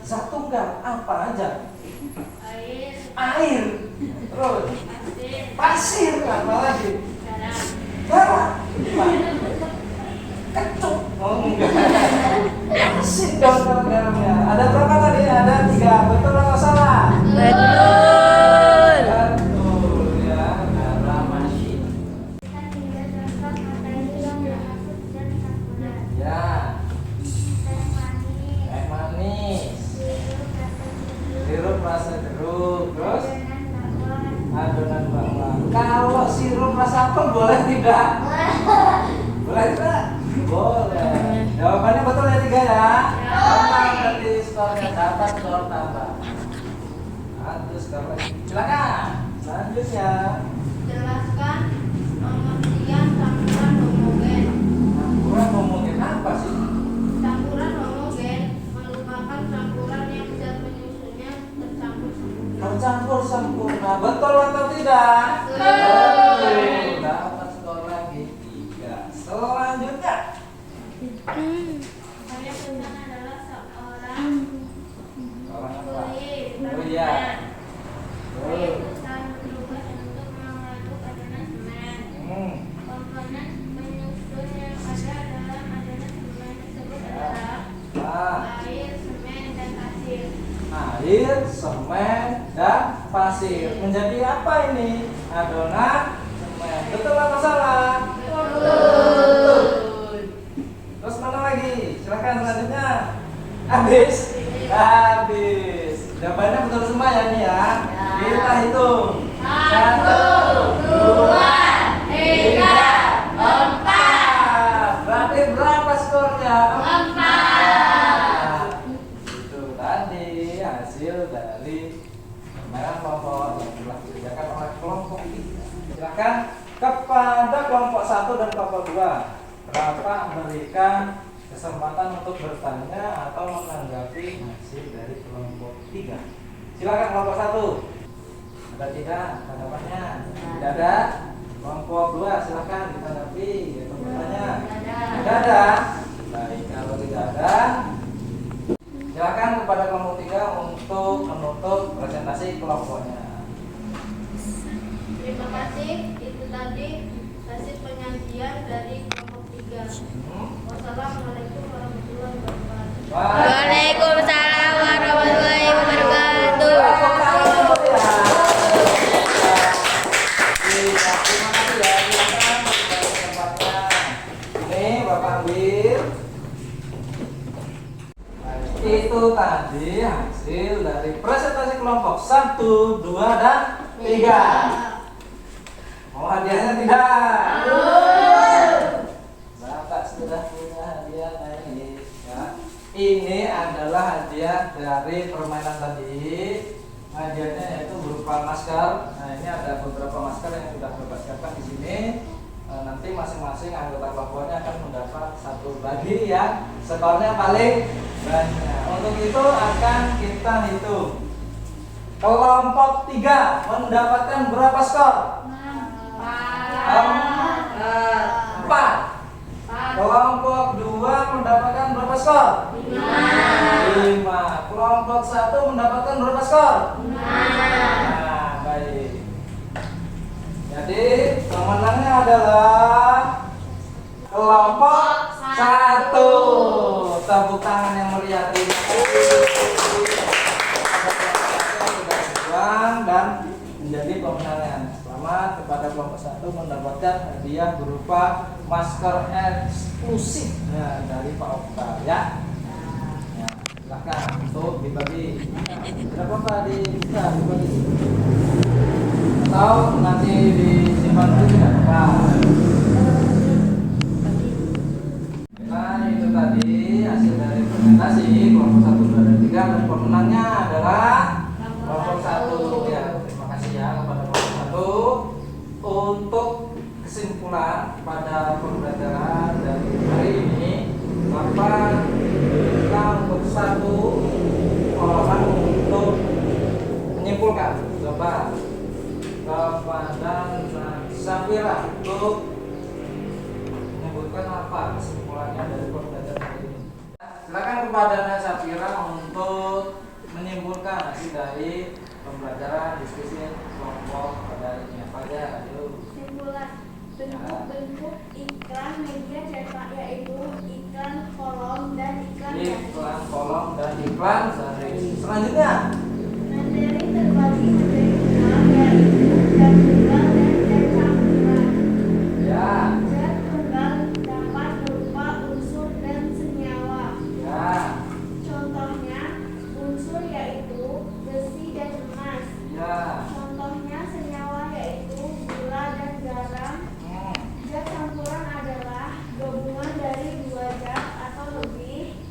zat tunggal. Apa aja? Air. Terus pasir. Apa lagi? Garam. Kecut. Oh enggak. Asin dong kalau garamnya. Ada berapa tadi? Ada 3. Betul atau salah?
Betul.
Betul ya. Garam asin.
Tiga contoh materi yang termasuk dan campuran.
Ya.
Teh manis,
Teh manis. Sirup rasa jeruk. Terus adonan bakwan. Kalau sirup rasa apel boleh tidak? Boleh tidak? Boleh. Jawabannya betul ya 3 ya? Tambah berarti skornya dapat skor tambah. Aduh, skor lagi. Silakan. Selanjutnya.
jelaskan pengertian campuran homogen.
Campuran homogen apa sih?
Campuran homogen merupakan campuran yang zat penyusunnya tercampur sempurna.
Tercampur sempurna. Betul atau tidak? Betul. Dapat skor lagi 3. Selanjutnya.
Saya Sunan adalah seorang
Orang apa?
kulit
Oh iya.
Saya berusaha berubah untuk mengaduk adonan semen. Komponen penyusun yang ada dalam adonan semen tersebut adalah air, semen, dan pasir.
Air, semen, dan pasir. Menjadi apa ini? Adonan semen. Betul atau salah? Betul. Terus mana lagi? Silakan selanjutnya. Habis. Jawabannya betul semua ya nih ya. Kita hitung. 1, 2, 3, 4. Berarti berapa skornya? 4. Itu tadi hasil dari permainan kelompok yang telah dikerjakan oleh kelompok 3. Silakan kepada kelompok 1 dan kelompok 2. Bapak memberikan kesempatan untuk bertanya atau menanggapi hasil dari kelompok 3. Silakan kelompok 1. Ada tidak tanggapannya? Tidak ada? Kelompok 2 silakan ditanggapi atau bertanya.
Tidak
Tidak ada. Baik, kalau tidak ada, silakan kepada kelompok 3 untuk menutup presentasi kelompoknya.
Terima kasih. Itu tadi hasil penyajian dari kelompok 3. Wassalamualaikum warahmatullahi wabarakatuh.
Waalaikumsalam warahmatullahi wabarakatuh.
Terima kasih ya. Silakan kembali ke tempatnya. Ini Bapak ambil. Itu tadi hasil dari presentasi kelompok 1, 2, dan 3. Mau hadiahnya tidak? Bapak sudah punya hadiah naik ya. Ini adalah hadiah dari permainan tadi. Hadiahnya yaitu berupa masker. Nah, ini ada beberapa masker yang sudah Bapak siapkan di sini. Nanti masing-masing anggota kelompoknya akan mendapat satu lagi yang skornya paling banyak. Untuk itu akan kita hitung. Kelompok 3 mendapatkan berapa skor? 4. Kelompok 2 mendapatkan berapa skor? 5. Kelompok 1 mendapatkan berapa skor? 5. Nah, baik. Jadi pemenangnya adalah kelompok 1. Tepuk tangan yang meriah. Terima kasih. Sudah berjuang dan menjadi pemenangnya. Selamat kepada kelompok 1 mendapatkan hadiah berupa masker eksklusif dari Pak Okta ya. Ya, silakan untuk dibagi. Tidak apa-apa dibagi. Atau nanti disimpan dulu tidak apa-apa. Nah, itu tadi hasil dari presentasi kelompok 1, 2, dan 3 dan pemenangnya adalah kelompok 1 ya. Terima kasih ya kepada kelompok 1. Untuk kesimpulan pada pembelajaran dari hari ini, Bapak kita untuk satu orang untuk menyimpulkan. Coba kepada Safira untuk menyebutkan apa kesimpulannya dari pembelajaran hari ini. Silakan kepada Safira untuk menyimpulkan hasil dari pembelajaran diskusi kelompok pada hari ini. Apa aja? Ayo.
Kesimpulan bentuk-bentuk iklan media cetak yaitu iklan kolom dan iklan
Iklan kolom dan iklan garis. Selanjutnya
materi terbagi menjadi dua yaitu zat tunggal dan zat campuran.
ya,
Zat tunggal dapat berupa unsur dan senyawa.
ya,
Contohnya unsur yaitu besi dan emas.
ya.
Contohnya senyawa yaitu gula dan garam. Zat campuran adalah gabungan dari dua zat atau lebih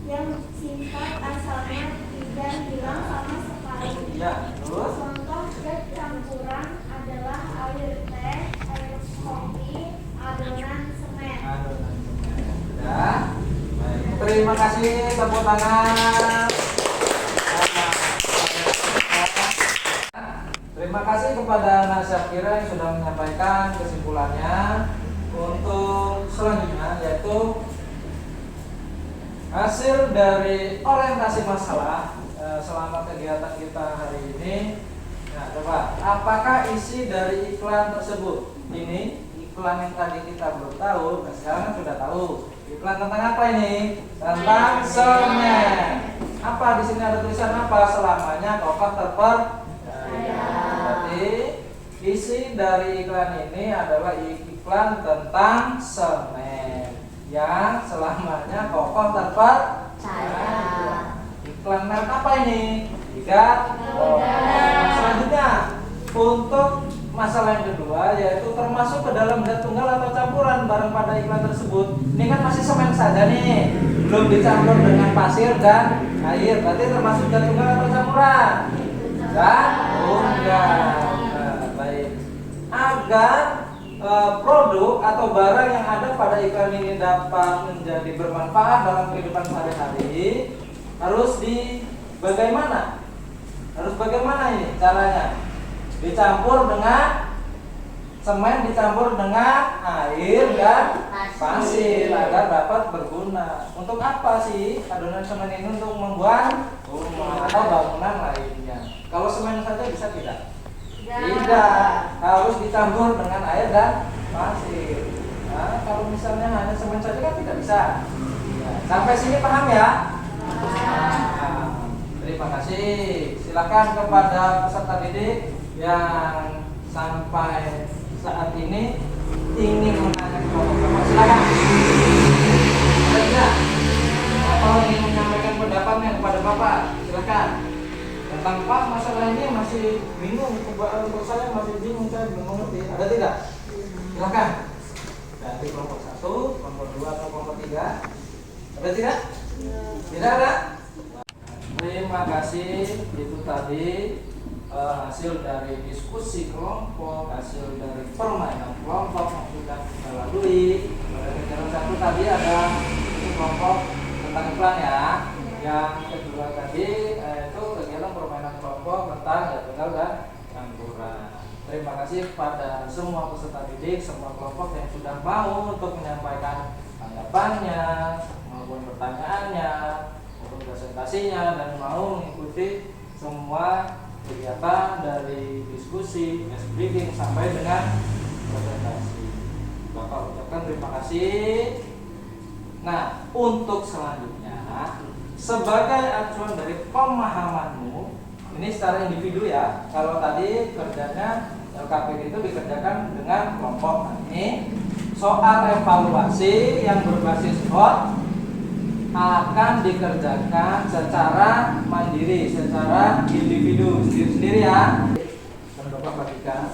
yang sifat asalnya tidak hilang sama sekali.
Ya, terus
Contoh zat campuran adalah air teh, air kopi, adonan semen.
adonan semen. Ya. Baik. Terima kasih, tepuk tangan. Terima kasih kepada Nak Syafira yang sudah menyampaikan kesimpulannya. Untuk selanjutnya yaitu hasil dari orientasi masalah selama kegiatan kita hari ini. Nah, coba, apakah isi dari iklan tersebut? Ini iklan yang tadi kita belum tahu, nah sekarang kan sudah tahu. Iklan tentang apa ini? Tentang semen. Apa di sini ada tulisan apa? Selamanya kokoh terpercaya. Berarti isi dari iklan ini adalah iklan tentang semen yang selamanya kokoh terpercaya. Iklan merek apa ini? Tiga. Selanjutnya untuk masalah yang kedua yaitu termasuk ke dalam zat tunggal atau campuran barang pada iklan tersebut. Ini kan masih semen saja nih, belum dicampur dengan pasir dan air. Berarti termasuk zat tunggal atau campuran? Zat tunggal. Nah, baik. Agar produk atau barang yang ada pada iklan ini dapat menjadi bermanfaat dalam kehidupan sehari-hari, harus bagaimana ini caranya? Dicampur dengan semen dicampur dengan air dan pasir agar dapat berguna. Untuk apa sih adonan semen ini? Untuk membuat rumah atau bangunan lainnya. Kalau semen saja bisa tidak? Tidak, harus dicampur dengan air dan pasir. Nah, kalau misalnya hanya semen saja kan tidak bisa. Ya, sampai sini paham ya? Nah, terima kasih. Silakan kepada peserta didik yang sampai saat ini ingin menanyakan kelompok. Silakan. Ada tidak? Atau ingin menyampaikan pendapatnya kepada Bapak? Silakan. Tentang Pak masalah ini masih bingung. Untuk saya masih bingung, saya belum mengerti. Ada tidak? Silakan. Dari kelompok 1, kelompok 2 atau kelompok 3. Ada tidak? Tidak ada? Terima kasih. Itu tadi hasil dari diskusi kelompok, hasil dari permainan kelompok yang sudah kita lalui. Pada kegiatan 1 tadi ada kelompok tentang iklan ya. Yang kedua tadi itu kegiatan permainan kelompok tentang jadwal dan campuran. Terima kasih kepada semua peserta didik, semua kelompok yang sudah mau untuk menyampaikan tanggapannya, maupun pertanyaannya, maupun presentasinya, dan mau mengikuti semua kegiatan dari diskusi, briefing sampai dengan presentasi. Bapak ucapkan terima kasih. Nah, untuk selanjutnya sebagai acuan dari pemahamanmu, ini secara individu ya. Kalau tadi kerjanya LKPD itu dikerjakan dengan kelompok. Nah, ini soal evaluasi yang berbasis hot akan dikerjakan secara mandiri, secara individu sendiri-sendiri ya. Dan Bapak bagikan.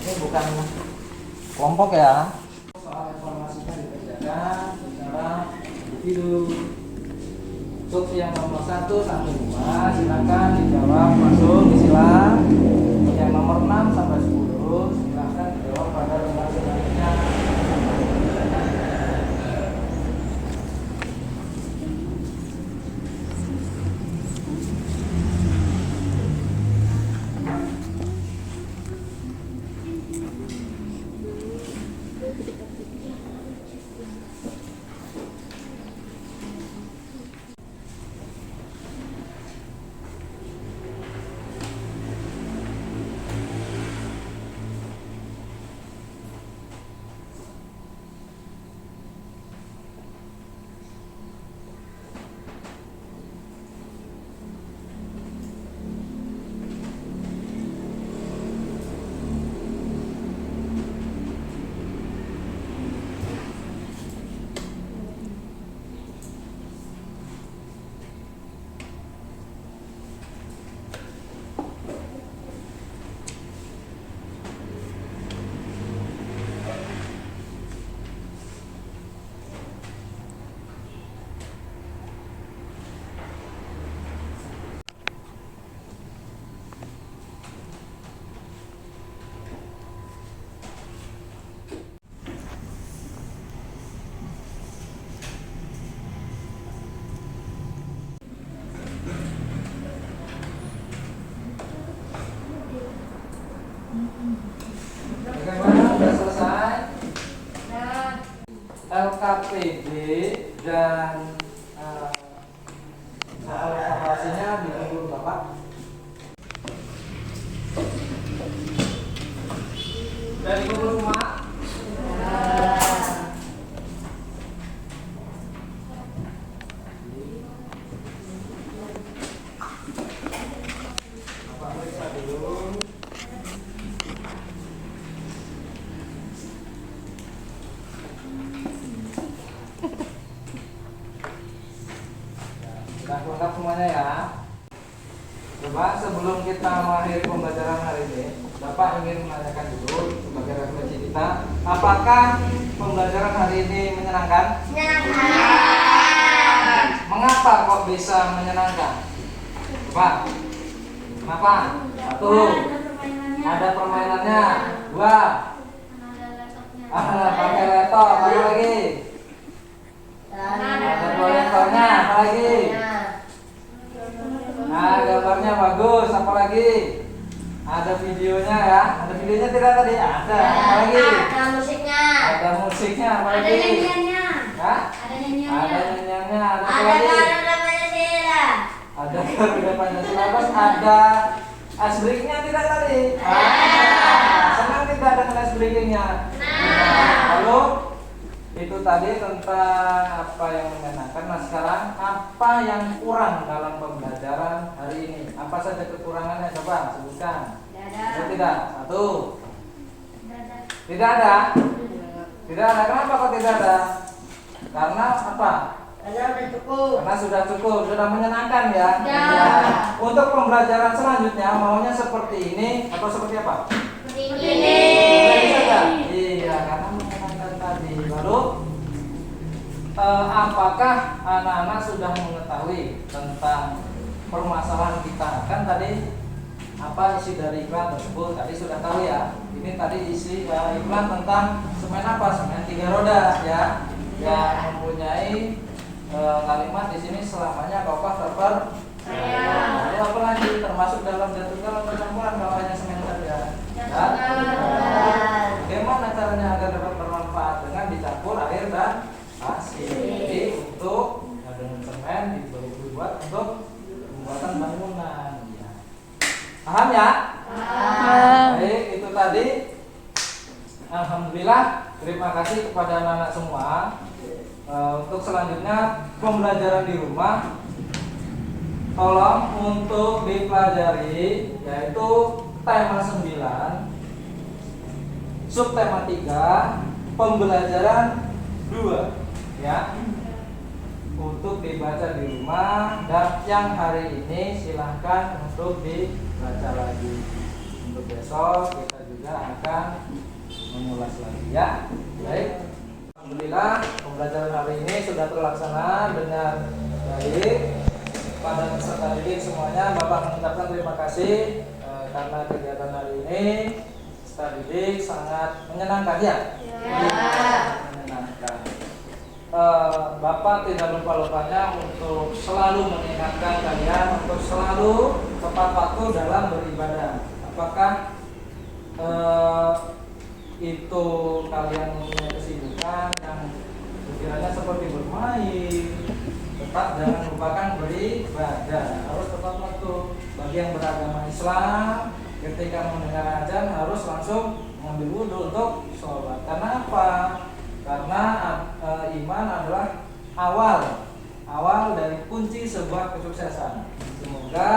Ini bukan kelompok ya. Soal informasinya dikerjakan secara individu. Untuk yang nomor 1 sampai 5 silakan dijawab langsung disilang. Yang nomor 6 sampai 10 silakan dijawab pada lembar selanjutnya. Bagaimana? Sudah selesai? LKPD dan soal evaluasinya ditunggu Bapak. Sudah dikumpul semua? Bapak periksa dulu. Sudah lengkap semuanya ya. Coba sebelum kita mengakhiri pembelajaran hari ini, Bapak ingin menanyakan dulu sebagai refleksi kita, apakah pembelajaran hari ini menyenangkan?
Menyenangkan.
Mengapa kok bisa menyenangkan? Coba. Kenapa? Satu, ada permainannya. Dua, pakai laptop. Apa lagi? Ada proyektornya. Apa lagi? Nah, gambarnya bagus. Apa lagi? Ada videonya ya. Ada videonya tidak tadi? Ada. Apa lagi?
Ada musiknya.
Ada musiknya. Apa
Ada
lagi?
nyanyiannya.
Hah?
Ada
Ada
nyanyiannya.
nyanyiannya. Ada apa
Ada
lagi?
Garuda Pancasila.
Ada Garuda Pancasila. Terus ada ice breakingnya tidak tadi? Senang tidak dengan ice breakingnya? Lalu itu tadi tentang apa yang menyenangkan. Nah sekarang apa yang kurang dalam pembelajaran hari ini? Apa saja kekurangannya? Coba sebutkan. Ada tidak? Satu. Tidak ada. Tidak ada. Kenapa kok tidak ada? Karena apa?
Karena udah cukup.
Karena sudah cukup, sudah menyenangkan ya.
Ya.
Untuk pembelajaran selanjutnya maunya seperti ini atau seperti apa?
Ini.
Seperti saja. Iya, karena menyenangkan tadi. Lalu apakah anak-anak sudah mengetahui tentang permasalahan kita? Kan tadi apa isi dari iklan tersebut tadi sudah tahu ya. Ini tadi isi iklan tentang semen apa? Semen 3 roda ya. Yang mempunyai kalimat di sini selamanya kokoh terpercaya. Lalu apa lagi termasuk dalam jatuhkan perempuan kalau hanya semen saja. Ya. Bagaimana caranya agar dapat bermanfaat dengan dicampur air dan pasir. Jadi untuk dengan semen dibuat untuk pembuatan bangunan. Ya. Paham ya? Baik, itu tadi. Alhamdulillah, terima kasih kepada anak-anak semua. Untuk selanjutnya pembelajaran di rumah tolong untuk dipelajari yaitu tema 9 subtema 3 pembelajaran 2 ya untuk dibaca di rumah dan yang hari ini silahkan untuk dibaca lagi. Untuk besok kita juga akan mengulas lagi ya. Baik. Alhamdulillah pembelajaran hari ini sudah terlaksana dengan baik. Pada peserta didik semuanya Bapak mengucapkan terima kasih karena kegiatan hari ini peserta didik sangat menyenangkan ya. Menyenangkan. Bapak tidak lupa-lupanya untuk selalu mengingatkan kalian untuk selalu tepat waktu dalam beribadah. Apakah itu kalian mempunyai kesibukan yang sekiranya seperti bermain, tetap jangan lupakan beribadah, harus tepat waktu. Bagi yang beragama Islam, ketika mendengar azan harus langsung mengambil wudhu untuk sholat. Karena apa? Karena iman adalah awal dari kunci sebuah kesuksesan. Semoga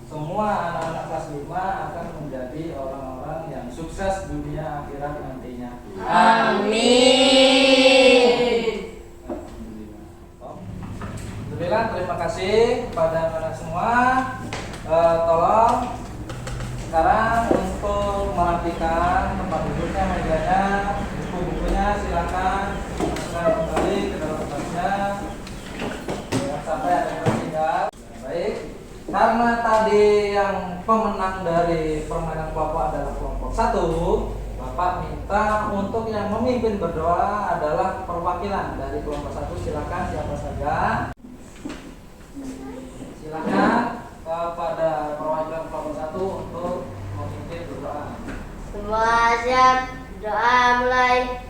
semua anak-anak kelas 5 akan menjadi orang-orang yang sukses dunia akhirat nantinya.
Amin.
Alhamdulillah, terima kasih kepada anak-anak semua. Tolong sekarang untuk merapikan tempat duduknya, mejanya, buku-bukunya silakan masukkan kembali ke dalam tasnya. Jangan sampai ada yang tertinggal. Baik. Karena tadi yang pemenang dari permainan kelompok adalah kelompok 1, Bapak minta untuk yang memimpin berdoa adalah perwakilan dari kelompok 1. Silakan siapa saja. Silakan kepada perwakilan kelompok 1 untuk memimpin berdoa.
Semua siap, doa mulai.